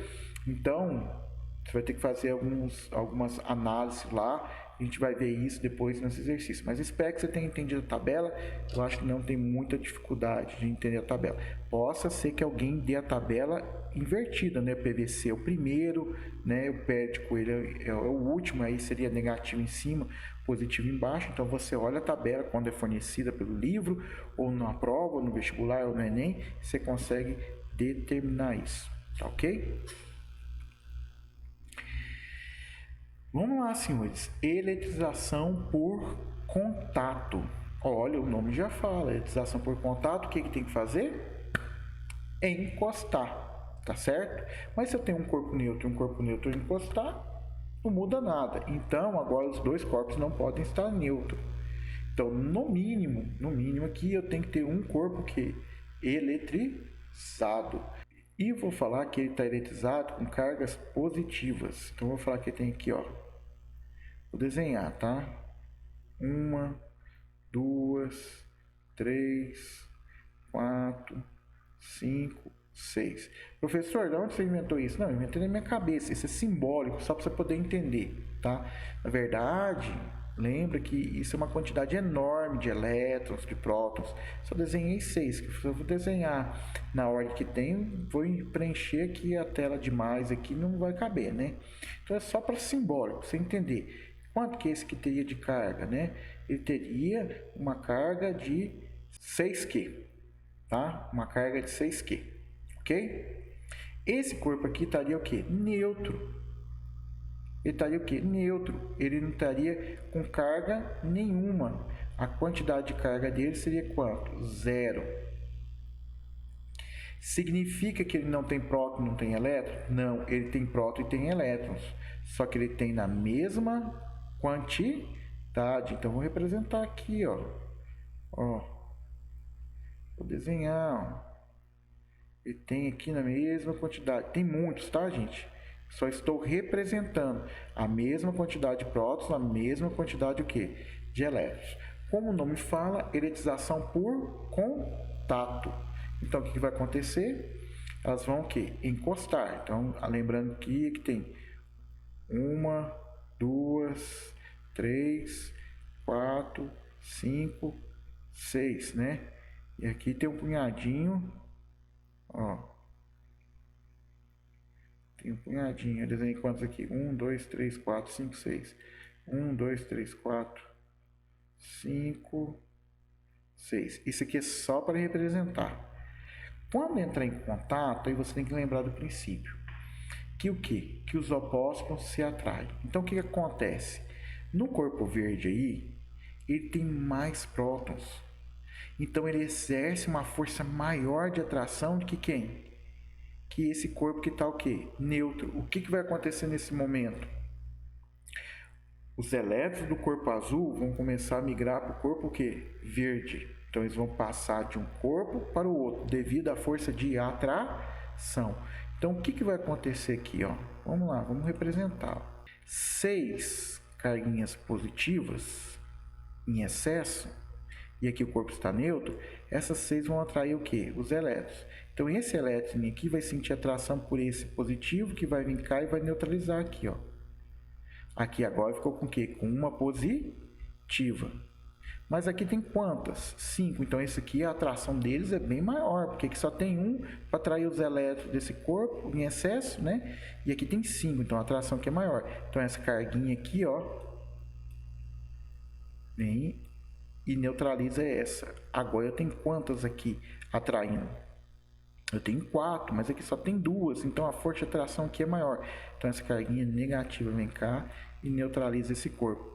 Então, você vai ter que fazer algumas análises lá, a gente vai ver isso depois nesse exercício. Mas espero que você tenha entendido a tabela, eu acho que não tem muita dificuldade de entender a tabela. Possa ser que alguém dê a tabela invertida, né? PVC é o primeiro, né? O pértico ele é o último, aí seria negativo em cima, positivo embaixo. Então você olha a tabela quando é fornecida pelo livro, ou na prova, ou no vestibular, ou no Enem, você consegue determinar isso, tá ok? Vamos lá, senhores. Eletrização por contato. Olha, o nome já fala. Eletrização por contato, o que tem que fazer? Encostar, tá certo? Mas se eu tenho um corpo neutro e um corpo neutro encostar, não muda nada. Então, agora os dois corpos não podem estar neutros. Então, no mínimo aqui eu tenho que ter um corpo que eletrizado. E vou falar que ele está eletrizado com cargas positivas. Então, vou falar que tem aqui, ó. Vou desenhar, tá? 1, 2, 3, 4, 5, 6. Professor, de onde você inventou isso? Não, eu inventei na minha cabeça. Isso é simbólico, só para você poder entender, tá? Na verdade, lembra que isso é uma quantidade enorme de elétrons, de prótons. Só desenhei 6, que se eu vou desenhar na ordem que tem, vou preencher aqui a tela demais, aqui não vai caber, né? Então é só para simbólico, para você entender. Quanto que esse que teria de carga, né? Ele teria uma carga de 6Q, tá? Uma carga de 6Q, ok? Esse corpo aqui estaria o quê? Neutro. Ele estaria o quê? Neutro. Ele não estaria com carga nenhuma. A quantidade de carga dele seria quanto? 0. Significa que ele não tem próton, não tem elétron? Não, ele tem próton e tem elétrons. Só que ele tem na mesma quantidade. Então, vou representar aqui, ó. Vou desenhar, ó. Ele tem aqui na mesma quantidade. Tem muitos, tá, gente? Só estou representando a mesma quantidade de prótons, a mesma quantidade o quê? De elétrons. Como o nome fala, eletrização por contato. Então, o que vai acontecer? Elas vão o quê? Encostar. Então, lembrando que tem 1, 2, 3, 4, 5, 6, né? E aqui tem um punhadinho, ó. Tem um punhadinho. Eu desenhei quantos aqui? 1, 2, 3, 4, 5, 6. 1, 2, 3, 4, 5, 6. Isso aqui é só para representar. Quando entrar em contato, aí você tem que lembrar do princípio. Que o quê? Que os opostos se atraem. Então, o que acontece? No corpo verde aí, ele tem mais prótons. Então, ele exerce uma força maior de atração do que quem? Que esse corpo que está o quê? Neutro. O que vai acontecer nesse momento? Os elétrons do corpo azul vão começar a migrar para o corpo o quê? Verde. Então, eles vão passar de um corpo para o outro, devido à força de atração. Então, o que vai acontecer aqui? Ó? Vamos lá, vamos representar. 6 carguinhas positivas em excesso, e aqui o corpo está neutro, essas 6 vão atrair o quê? Os elétrons. Então, esse elétron aqui vai sentir atração por esse positivo, que vai vir cá e vai neutralizar aqui, ó. Aqui agora ficou com o quê? Com uma positiva. Mas aqui tem quantas? 5. Então, esse aqui, a atração deles é bem maior, porque aqui só tem um para atrair os elétrons desse corpo em excesso, né? E aqui tem 5, então a atração aqui é maior. Então, essa carguinha aqui, ó, vem e neutraliza essa. Agora, eu tenho quantas aqui atraindo? Eu tenho 4, mas aqui só tem 2, então a força de atração aqui é maior. Então, essa carguinha negativa vem cá e neutraliza esse corpo.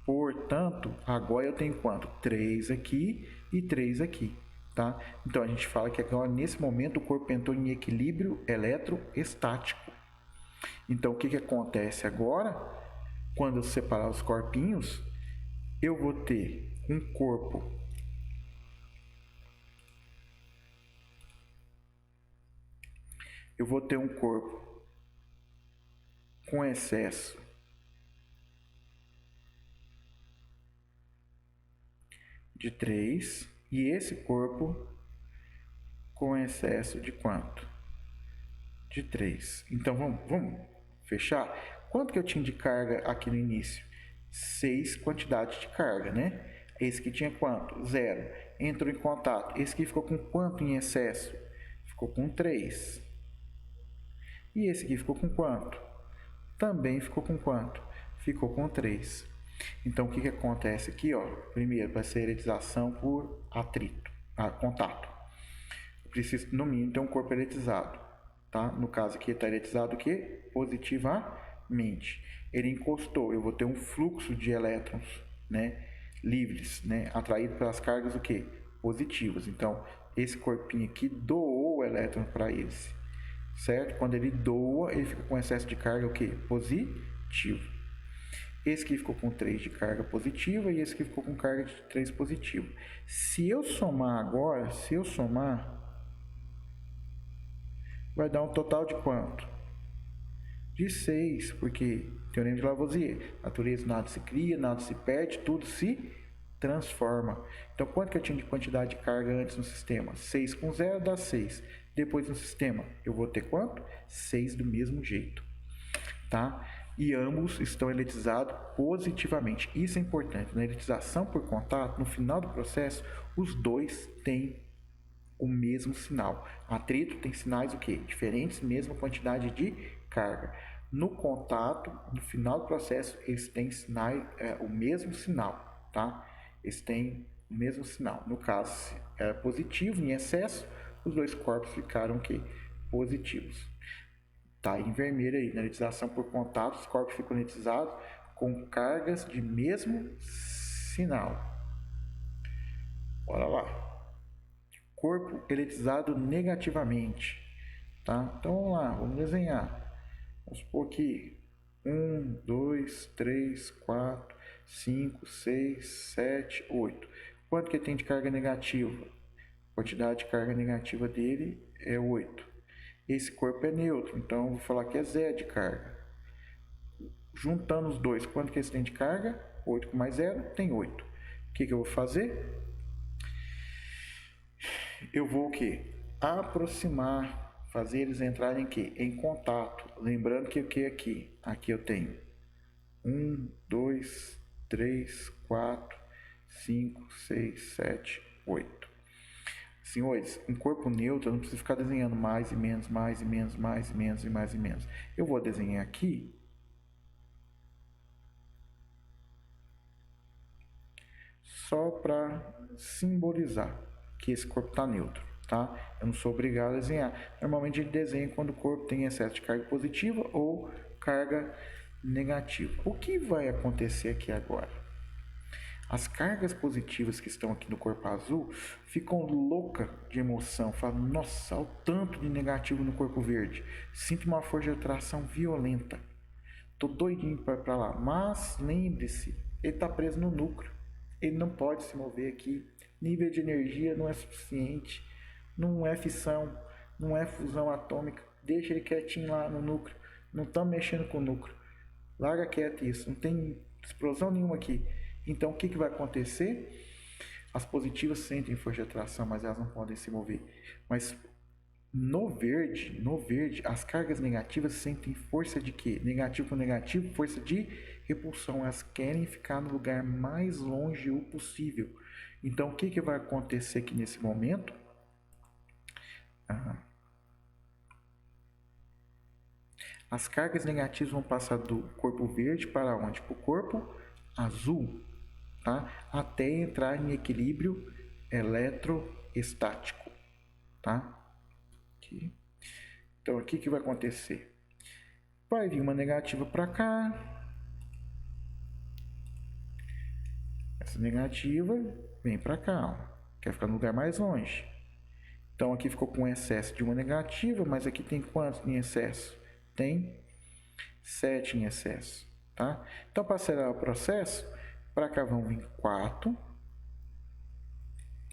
Portanto, agora eu tenho quanto? 3 aqui e 3 aqui. tá? Então a gente fala que agora nesse momento o corpo entrou em equilíbrio eletroestático. Então o que que acontece agora? Quando eu separar os corpinhos, eu vou ter um corpo com excesso de 3 e esse corpo com excesso de quanto? De 3. Então vamos fechar? Quanto que eu tinha de carga aqui no início? 6 quantidades de carga, né? Esse que tinha quanto? 0. Entrou em contato. Esse aqui ficou com quanto em excesso? Ficou com 3. E esse aqui ficou com quanto? Também ficou com quanto? Ficou com 3. Então, o que acontece aqui? Ó? Primeiro, vai ser elettrização por atrito, contato. Eu preciso, no mínimo, ter um corpo eletrizado. Tá? No caso aqui, está eletrizado o quê? Positivamente. Ele encostou, eu vou ter um fluxo de elétrons, né? Livres, né? Atraído pelas cargas o quê? Positivas. Então, esse corpinho aqui doou o elétron para esse. Certo? Quando ele doa, ele fica com excesso de carga o quê? Positivo. Esse aqui ficou com 3 de carga positiva e esse aqui ficou com carga de 3 positiva. Se eu somar agora, vai dar um total de quanto? De 6, porque teorema de Lavoisier, natureza nada se cria, nada se perde, tudo se transforma. Então, quanto que eu tinha de quantidade de carga antes no sistema? 6 com 0 dá 6. Depois no sistema, eu vou ter quanto? 6 do mesmo jeito, tá? E ambos estão eletrizados positivamente. Isso é importante. Na eletrização por contato, no final do processo, os dois têm o mesmo sinal. Atrito tem sinais o quê? Diferentes, mesma quantidade de carga. No contato, no final do processo, eles têm o mesmo sinal, tá? Eles têm o mesmo sinal. No caso, se era positivo em excesso, os dois corpos ficaram o quê? Positivos. Tá em vermelho aí, na eletrização por contato, os corpos ficam eletrizados com cargas de mesmo sinal. Bora lá. Corpo eletrizado negativamente. Tá? Então vamos lá, vamos desenhar. Vamos supor aqui 1, 2, 3, 4, 5, 6, 7, 8. Quanto que ele tem de carga negativa? A quantidade de carga negativa dele é 8. Esse corpo é neutro, então eu vou falar que é 0 de carga. Juntando os dois, quanto que eles têm de carga? 8 com mais 0 tem 8. O que eu vou fazer? Eu vou o quê? Aproximar, fazer eles entrarem em quê? Em contato. Lembrando que o que aqui? Aqui eu tenho 1, 2, 3, 4, 5, 6, 7, 8. Senhores, um corpo neutro, eu não preciso ficar desenhando mais e menos, mais e menos, mais e menos e mais e menos. Eu vou desenhar aqui só para simbolizar que esse corpo está neutro, tá? Eu não sou obrigado a desenhar. Normalmente ele desenha quando o corpo tem excesso de carga positiva ou carga negativa. O que vai acontecer aqui agora? As cargas positivas que estão aqui no corpo azul ficam loucas de emoção. Falam, nossa, olha o tanto de negativo no corpo verde. Sinto uma força de atração violenta. Tô doidinho para lá. Mas lembre-se, ele está preso no núcleo. Ele não pode se mover aqui. Nível de energia não é suficiente. Não é fissão, não é fusão atômica. Deixa ele quietinho lá no núcleo. Não estamos mexendo com o núcleo. Larga quieto isso. Não tem explosão nenhuma aqui. Então, o que vai acontecer? As positivas sentem força de atração, mas elas não podem se mover. Mas no verde, as cargas negativas sentem força de quê? Negativo com negativo, força de repulsão. Elas querem ficar no lugar mais longe o possível. Então, o que vai acontecer aqui nesse momento? As cargas negativas vão passar do corpo verde para onde? Para o corpo azul. Tá? Até entrar em equilíbrio eletroestático, tá? Aqui. Então, aqui que vai acontecer? Vai vir uma negativa para cá. Essa negativa vem para cá, ó. Quer ficar no lugar mais longe. Então aqui ficou com excesso de uma negativa, mas aqui tem quantos em excesso? Tem 7 em excesso, tá? Então para acelerar o processo, para cá vão vir 4.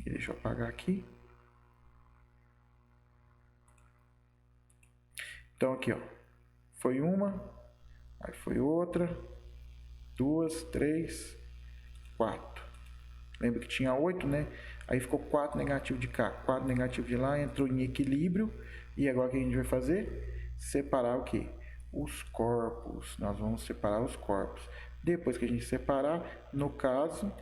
Deixa eu apagar aqui. Então aqui, ó, foi uma, aí foi outra, 2, 3, 4. Lembra que tinha 8, né? Aí ficou 4 negativo de cá, 4 negativo de lá, entrou em equilíbrio. E agora o que a gente vai fazer? Separar o quê? Os corpos. Nós vamos separar os corpos. Depois que a gente separar, no caso,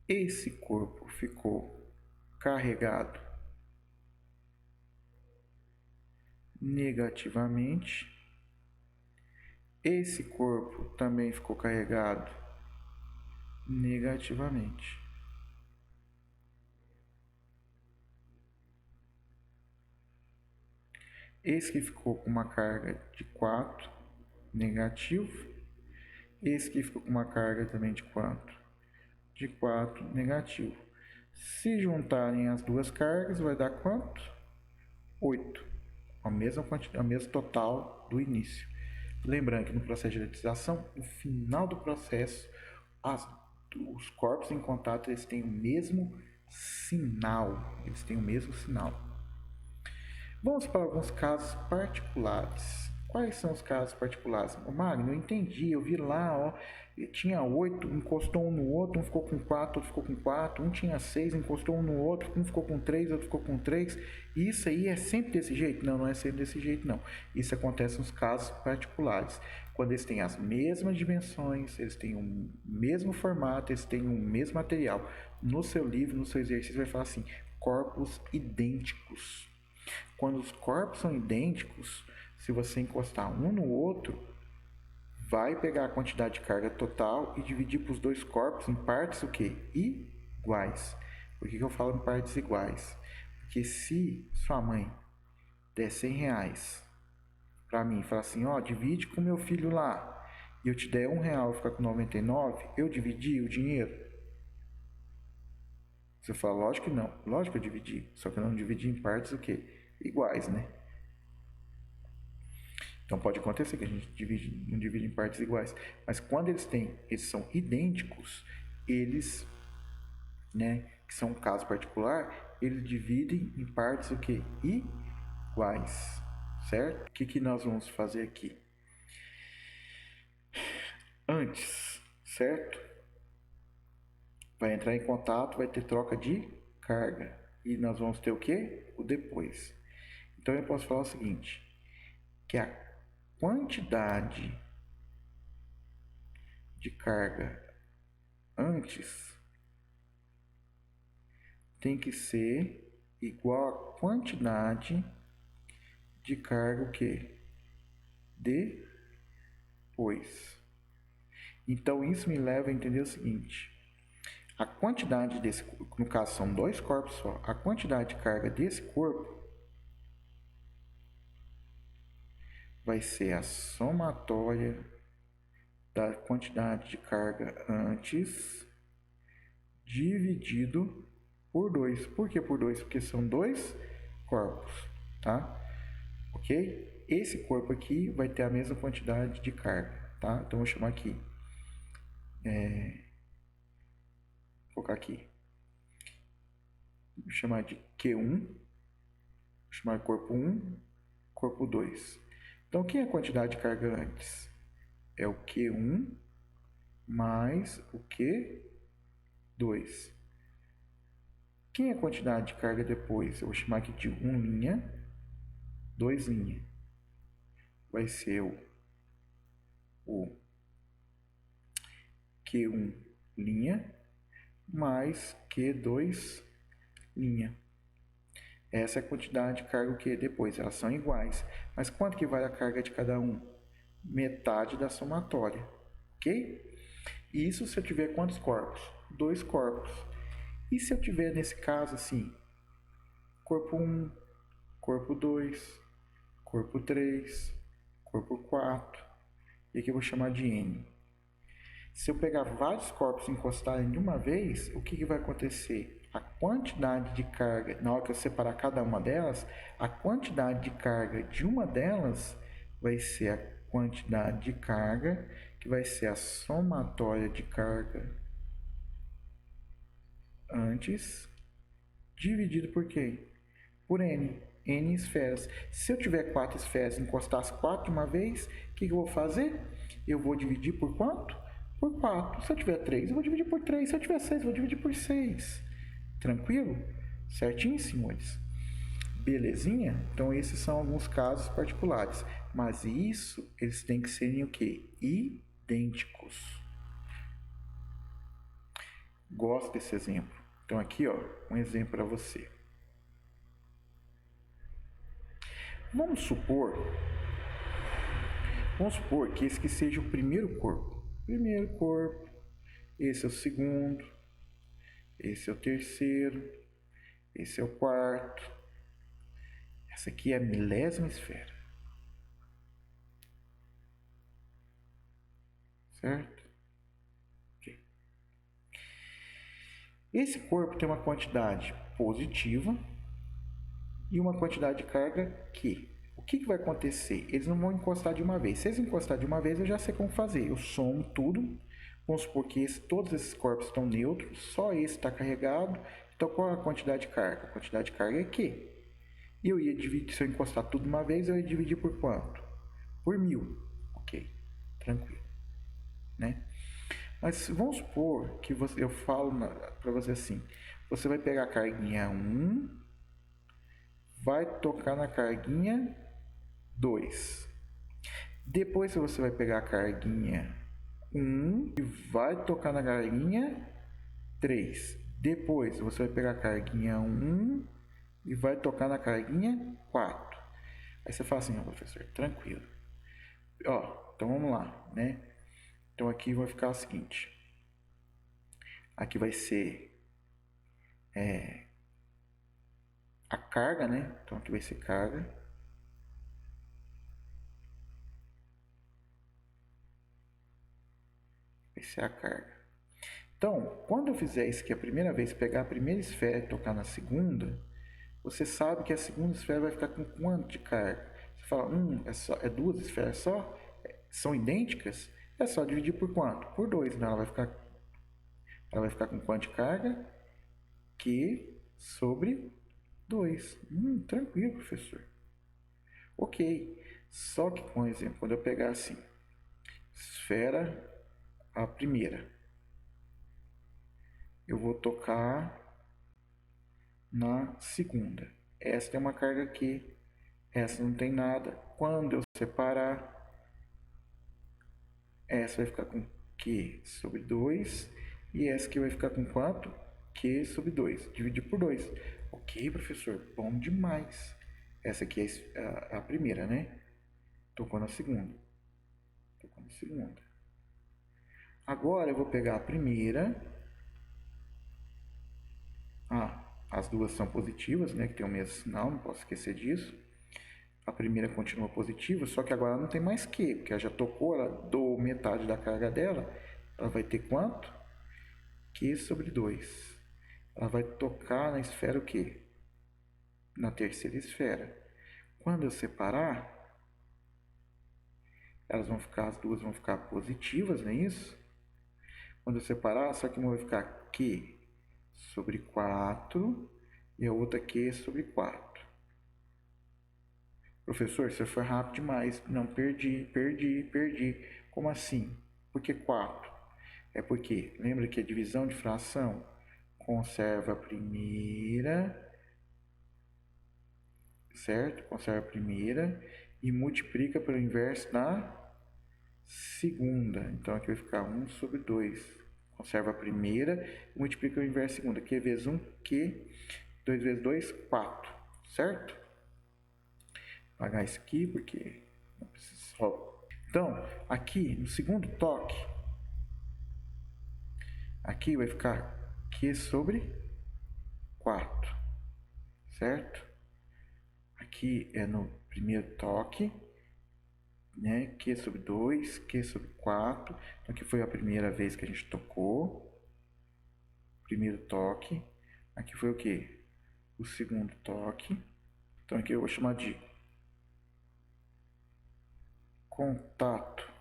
esse corpo ficou carregado negativamente. Esse corpo também ficou carregado negativamente. Esse que ficou com uma carga de 4, negativo. Esse que ficou com uma carga também de quanto? De 4, negativo. Se juntarem as duas cargas, vai dar quanto? 8. A mesma quantidade, a mesma total do início. Lembrando que no processo de eletrização, no final do processo, os corpos em contato eles têm o mesmo sinal. Eles têm o mesmo sinal. Vamos para alguns casos particulares. Quais são os casos particulares? Magno, eu entendi, eu vi lá, ó, tinha 8, encostou um no outro, um ficou com 4, outro ficou com 4, um tinha 6, encostou um no outro, um ficou com 3, outro ficou com 3. Isso aí é sempre desse jeito? Não, não é sempre desse jeito, não. Isso acontece nos casos particulares. Quando eles têm as mesmas dimensões, eles têm o mesmo formato, eles têm o mesmo material. No seu livro, no seu exercício, vai falar assim, corpos idênticos. Quando os corpos são idênticos, se você encostar um no outro, vai pegar a quantidade de carga total e dividir para os dois corpos em partes o quê? Iguais. Por que eu falo em partes iguais? Porque se sua mãe der 100 reais para mim e falar assim, ó, divide com meu filho lá, e eu te der R$1 e ficar com 99, eu dividi o dinheiro? Você fala, lógico que não. Lógico que eu dividi. Só que eu não dividi em partes o quê? Iguais, né? Então pode acontecer que a gente não divide em partes iguais. Mas quando eles são idênticos, eles, né, que são um caso particular, eles dividem em partes o quê? Iguais. Certo? O que nós vamos fazer aqui? Antes, certo? Vai entrar em contato, vai ter troca de carga. E nós vamos ter o quê? O depois. Então eu posso falar o seguinte, que a quantidade de carga antes tem que ser igual à quantidade de carga o quê? Depois. Então isso me leva a entender o seguinte, a quantidade desse, no caso são dois corpos só, a quantidade de carga desse corpo vai ser a somatória da quantidade de carga antes dividido por 2. Por que por 2? Porque são dois corpos, tá? Ok? Esse corpo aqui vai ter a mesma quantidade de carga, tá? Então, vou chamar aqui. Vou colocar aqui. Vou chamar de Q1. Vou chamar corpo 1, corpo 2. Então, quem é a quantidade de carga antes? É o Q1 mais o Q2. Quem é a quantidade de carga depois? Eu vou chamar aqui de 1', 2'. Vai ser o Q1' mais Q2'. Essa é a quantidade de carga que depois, elas são iguais. Mas quanto que vale a carga de cada um? Metade da somatória, ok? Isso se eu tiver quantos corpos? 2 corpos. E se eu tiver nesse caso assim, corpo 1, corpo 2, corpo 3, corpo 4, e aqui eu vou chamar de N. Se eu pegar vários corpos e encostarem de uma vez, o que vai acontecer? A quantidade de carga, na hora que eu separar cada uma delas, a quantidade de carga de uma delas vai ser a quantidade de carga, que vai ser a somatória de carga antes, dividido por quê? Por N. N esferas. Se eu tiver 4 esferas e encostar as 4 de uma vez, o que eu vou fazer? Eu vou dividir por quanto? Por 4. Se eu tiver 3, eu vou dividir por 3. Se eu tiver 6, eu vou dividir por 6. Tranquilo? Certinho, senhores? Belezinha? Então, esses são alguns casos particulares. Mas isso, eles têm que serem o quê? Idênticos. Gosto desse exemplo. Então, aqui, ó, um exemplo para você. Vamos supor que esse que seja o primeiro corpo. Primeiro corpo, esse é o segundo, esse é o terceiro, esse é o quarto. Essa aqui é a milésima esfera. Certo? Okay. Esse corpo tem uma quantidade positiva e uma quantidade de carga Q. O que vai acontecer? Eles não vão encostar de uma vez. Se eles encostar de uma vez, eu já sei como fazer. Eu somo tudo. Vamos supor que todos esses corpos estão neutros, só esse está carregado. Então, qual é a quantidade de carga? A quantidade de carga é Q. E eu ia dividir, se eu encostar tudo de uma vez, eu ia dividir por quanto? Por 1000. Ok, tranquilo. Né? Mas vamos supor que eu falo para você assim, você vai pegar a carguinha 1, vai tocar na carguinha 2. Depois você vai pegar a carguinha 1 e vai tocar na carguinha 3. Depois você vai pegar a carguinha 1 e vai tocar na carguinha 4. Aí você fala assim, professor, tranquilo. Ó, então vamos lá, né? Então aqui vai ficar o seguinte. Aqui vai ser a carga, né? Então aqui vai ser carga. Vai ser a carga. Então, quando eu fizer isso aqui a primeira vez, pegar a primeira esfera e tocar na segunda, você sabe que a segunda esfera vai ficar com quanto de carga? Você fala, é duas esferas só? São idênticas? É só dividir por quanto? Por 2. Então ela vai ficar com quanto de carga? Q sobre 2. Tranquilo, professor. Ok. Só que, por exemplo, quando eu pegar assim, esfera a primeira, eu vou tocar na segunda. Essa tem uma carga Q, essa não tem nada. Quando eu separar, essa vai ficar com Q sobre 2 e essa aqui vai ficar com quanto? Q sobre 2. Dividir por 2. Ok, professor, bom demais. Essa aqui é a primeira, né? Tocou na segunda. Tocou na segunda. Agora eu vou pegar a primeira. As duas são positivas, né? Que tem o mesmo sinal, não posso esquecer disso. A primeira continua positiva, só que agora ela não tem mais Q, porque ela já tocou, ela doou metade da carga dela. Ela vai ter quanto? Q sobre 2. Ela vai tocar na esfera o quê? Na terceira esfera. Quando eu separar, as duas vão ficar positivas, não é isso? Quando eu separar, só que uma vai ficar Q sobre 4 e a outra Q sobre 4. Professor, você foi rápido demais. Não, perdi. Como assim? Por que 4? É porque, lembra que a divisão de fração conserva a primeira, certo? Conserva a primeira e multiplica pelo inverso da segunda. Então aqui vai ficar 1 sobre 2. Conserva a primeira e multiplica pelo inverso da segunda. Q vezes 1, Q. 2 vezes 2, 4. Certo? Vou apagar isso aqui porque não precisa. Então, aqui no segundo toque, aqui vai ficar Q sobre 4. Certo? Aqui é no primeiro toque. né? Q sobre 2, Q sobre 4. Então aqui foi a primeira vez que a gente tocou. Primeiro toque. Aqui foi o quê? O segundo toque. Então aqui eu vou chamar de contato.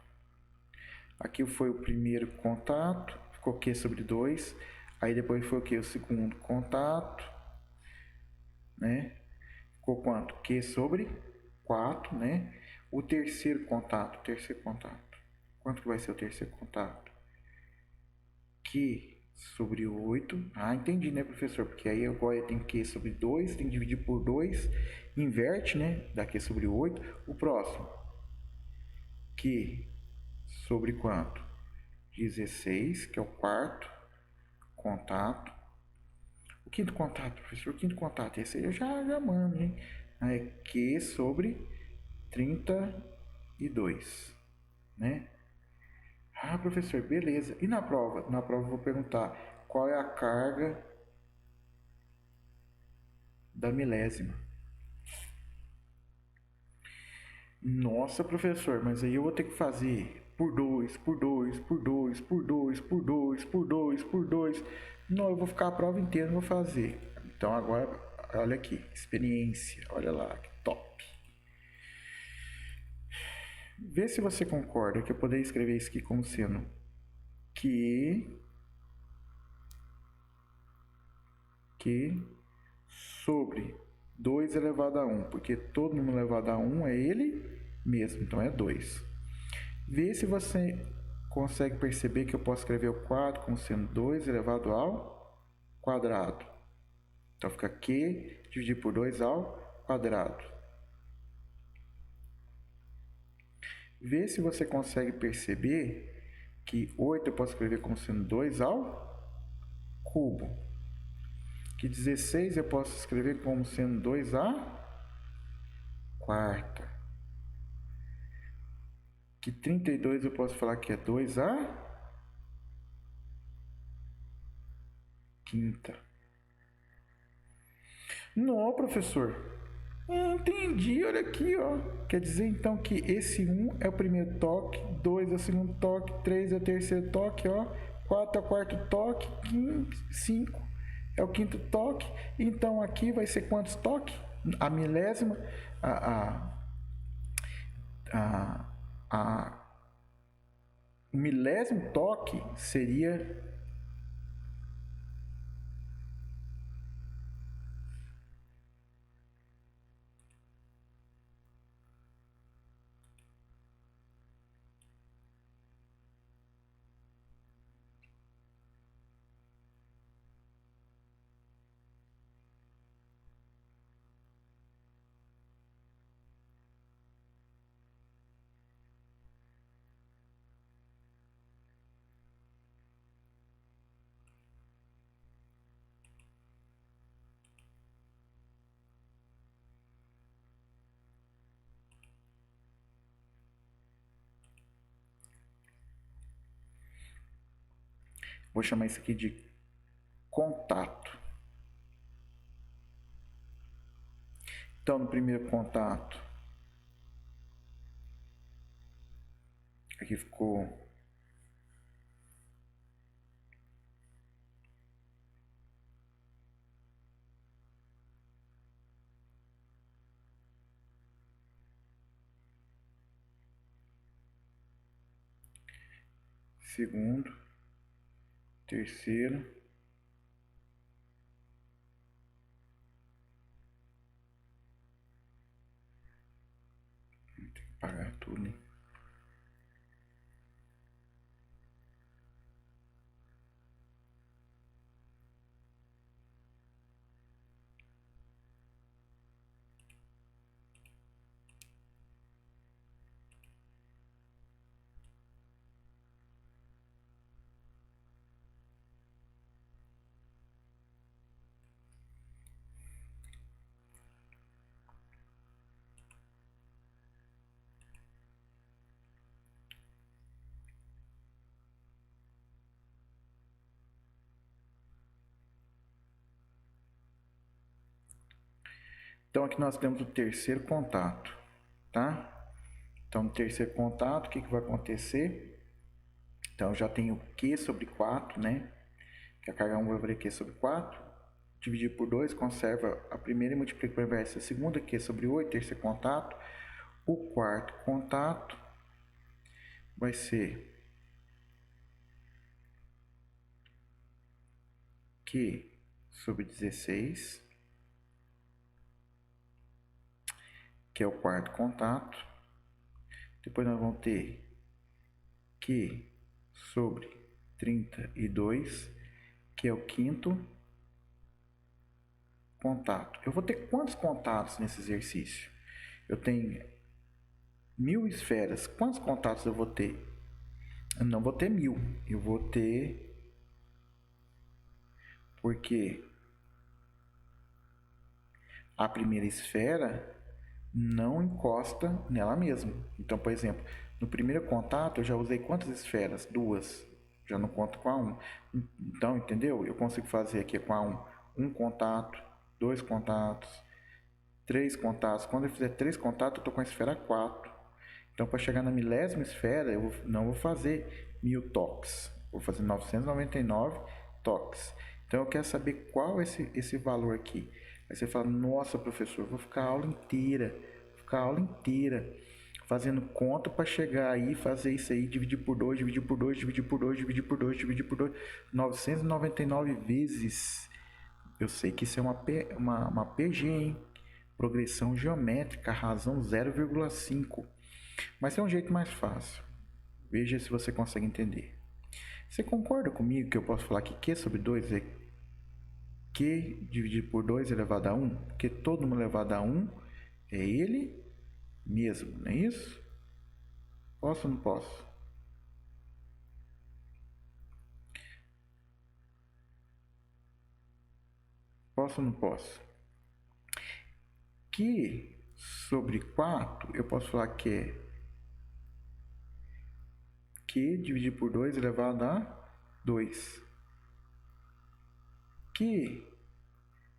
Aqui foi o primeiro contato, ficou Q sobre 2. Aí depois foi o que? O segundo contato, né? Ficou quanto? Q sobre 4, né? O terceiro contato, Quanto que vai ser o terceiro contato? Q sobre 8. Ah, entendi, né, professor? Porque aí agora tem Q sobre 2, tem que dividir por 2, inverte, né? Dá Q sobre 8. O próximo, Q sobre quanto? 16, que é o quarto contato. O quinto contato, professor, o quinto contato, esse aí eu já mando, hein? Aí é Q sobre 32, né? Ah, professor, beleza. E na prova? Na prova eu vou perguntar qual é a carga da milésima. Nossa, professor, mas aí eu vou ter que fazer por 2, por 2, por 2, por 2, por 2, por 2, por 2. Não, eu vou ficar a prova inteira, não vou fazer. Então agora, olha aqui, experiência, olha lá, que top. Vê se você concorda que eu poderia escrever isso aqui como sendo Q sobre 2 elevado a 1, porque todo número elevado a 1 é ele mesmo, então é 2. Vê se você consegue perceber que eu posso escrever o quadro como sendo 2 elevado ao quadrado. Então fica Q dividido por 2 ao quadrado. Vê se você consegue perceber que 8 eu posso escrever como sendo 2 ao cubo. Que 16 eu posso escrever como sendo 2 à quarta. Que 32 eu posso falar que é 2 à quinta. Não, professor. Entendi, olha aqui, ó. Quer dizer então que esse 1 é o primeiro toque, 2 é o segundo toque, 3 é o terceiro toque, ó. 4 é o quarto toque, 5 é o quinto toque. Então aqui vai ser quantos toques? A milésima, o milésimo toque seria vou chamar isso aqui de contato. Então, no primeiro contato, aqui ficou segundo, terceiro, tem que pagar tudo, hein? Então aqui nós temos o terceiro contato, tá? Então, no terceiro contato, o que vai acontecer? Então, eu já tenho Q sobre 4, né? Que a carga 1 vai valer Q sobre 4. Dividir por 2, conserva a primeira e multiplica por inversa a segunda, Q sobre 8, terceiro contato. O quarto contato vai ser Q sobre 16, que é o quarto contato. Depois nós vamos ter Q sobre 32, que é o quinto contato. Eu vou ter quantos contatos nesse exercício? Eu tenho 1000 esferas. Quantos contatos eu vou ter? Eu não vou ter 1000. Eu vou ter... Porque a primeira esfera não encosta nela mesma. Então, por exemplo, no primeiro contato eu já usei quantas esferas? 2. Já não conto com a 1. Então, entendeu? Eu consigo fazer aqui com a 1 contato, 2 contatos, 3 contatos. Quando eu fizer 3 contatos, eu estou com a esfera 4. Então, para chegar na milésima esfera, eu não vou fazer 1000 toques. Vou fazer 999 toques. Então, eu quero saber qual é esse valor aqui. Aí você fala, nossa, professor, vou ficar a aula inteira, fazendo conta para chegar aí, fazer isso aí, dividir por 2, dividir por 2, dividir por 2, dividir por 2, dividir por 2, 999 vezes. Eu sei que isso é uma PG, hein? Progressão geométrica, razão 0,5. Mas é um jeito mais fácil. Veja se você consegue entender. Você concorda comigo que eu posso falar que Q sobre 2 é Q dividido por 2 elevado a 1? Porque todo número elevado a 1 é ele mesmo, não é isso? Posso ou não posso? Posso ou não posso? Q sobre 4, eu posso falar que é Q dividido por 2 elevado a 2. Q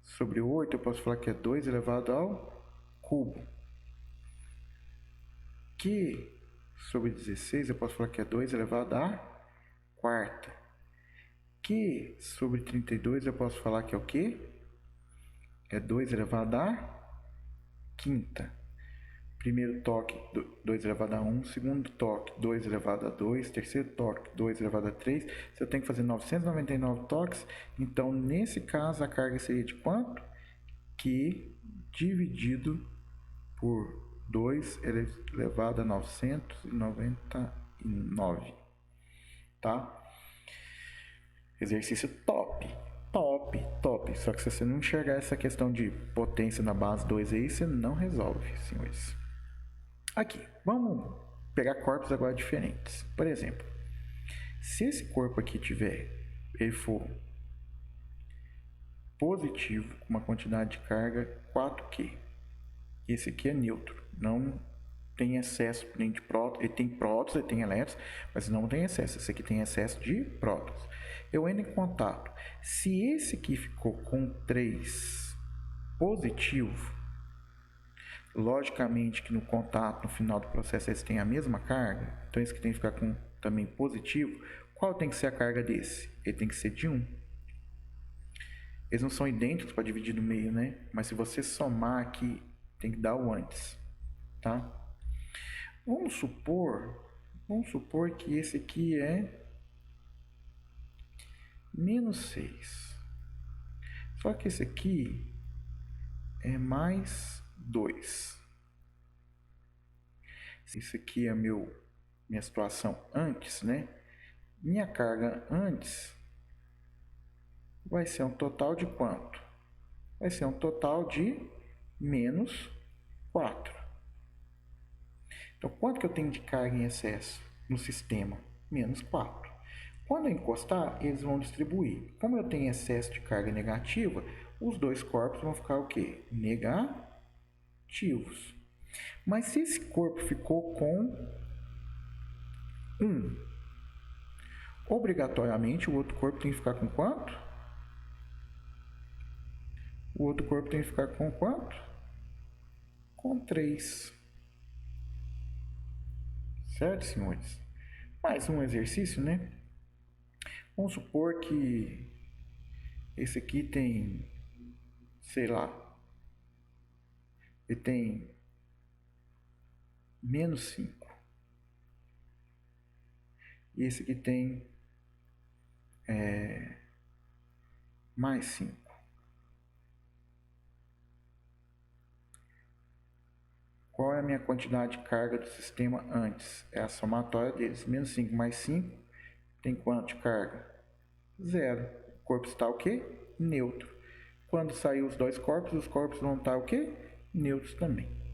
sobre 8, eu posso falar que é 2 elevado ao cubo. Q sobre 16, eu posso falar que é 2 elevado à quarta. Q sobre 32, eu posso falar que é o quê? É 2 elevado à quinta. Primeiro toque, 2 elevado a 1. Segundo toque, 2 elevado a 2. Terceiro toque, 2 elevado a 3. Se eu tenho que fazer 999 toques, então nesse caso a carga seria de quanto? Q dividido por 2 elevado a 999. Tá? Exercício top. Só que se você não enxergar essa questão de potência na base 2 aí, você não resolve, senhores. Aqui, vamos pegar corpos agora diferentes. Por exemplo, se esse corpo aqui ele for positivo, com uma quantidade de carga 4Q, esse aqui é neutro, não tem excesso nem de prótons, ele tem prótons, ele tem elétrons, mas não tem excesso, esse aqui tem excesso de prótons. Eu entro em contato, se esse aqui ficou com 3 positivo, logicamente que no contato, no final do processo, eles têm a mesma carga, então esse aqui tem que ficar com também positivo. Qual tem que ser a carga desse? Ele tem que ser de 1. Eles não são idênticos para dividir no meio, né? Mas se você somar aqui, tem que dar o antes, tá? Vamos supor que esse aqui é menos 6. Só que esse aqui é mais 2. Isso aqui é minha situação antes, né? Minha carga antes vai ser um total de quanto? Vai ser um total de menos 4. Então, quanto que eu tenho de carga em excesso no sistema? Menos 4. Quando eu encostar, eles vão distribuir. Como eu tenho excesso de carga negativa, os dois corpos vão ficar o quê? Negativos. Mas se esse corpo ficou com 1, obrigatoriamente o outro corpo tem que ficar com quanto? O outro corpo tem que ficar com quanto? Com 3. Certo, senhores? Mais um exercício, né? Vamos supor que esse aqui tem, sei lá, ele tem -5. E esse aqui tem +5. Qual é a minha quantidade de carga do sistema antes? É a somatória deles. -5 mais 5 tem quanto de carga? 0. O corpo está o quê? Neutro. Quando sair os dois corpos vão estar o quê? Neutros também.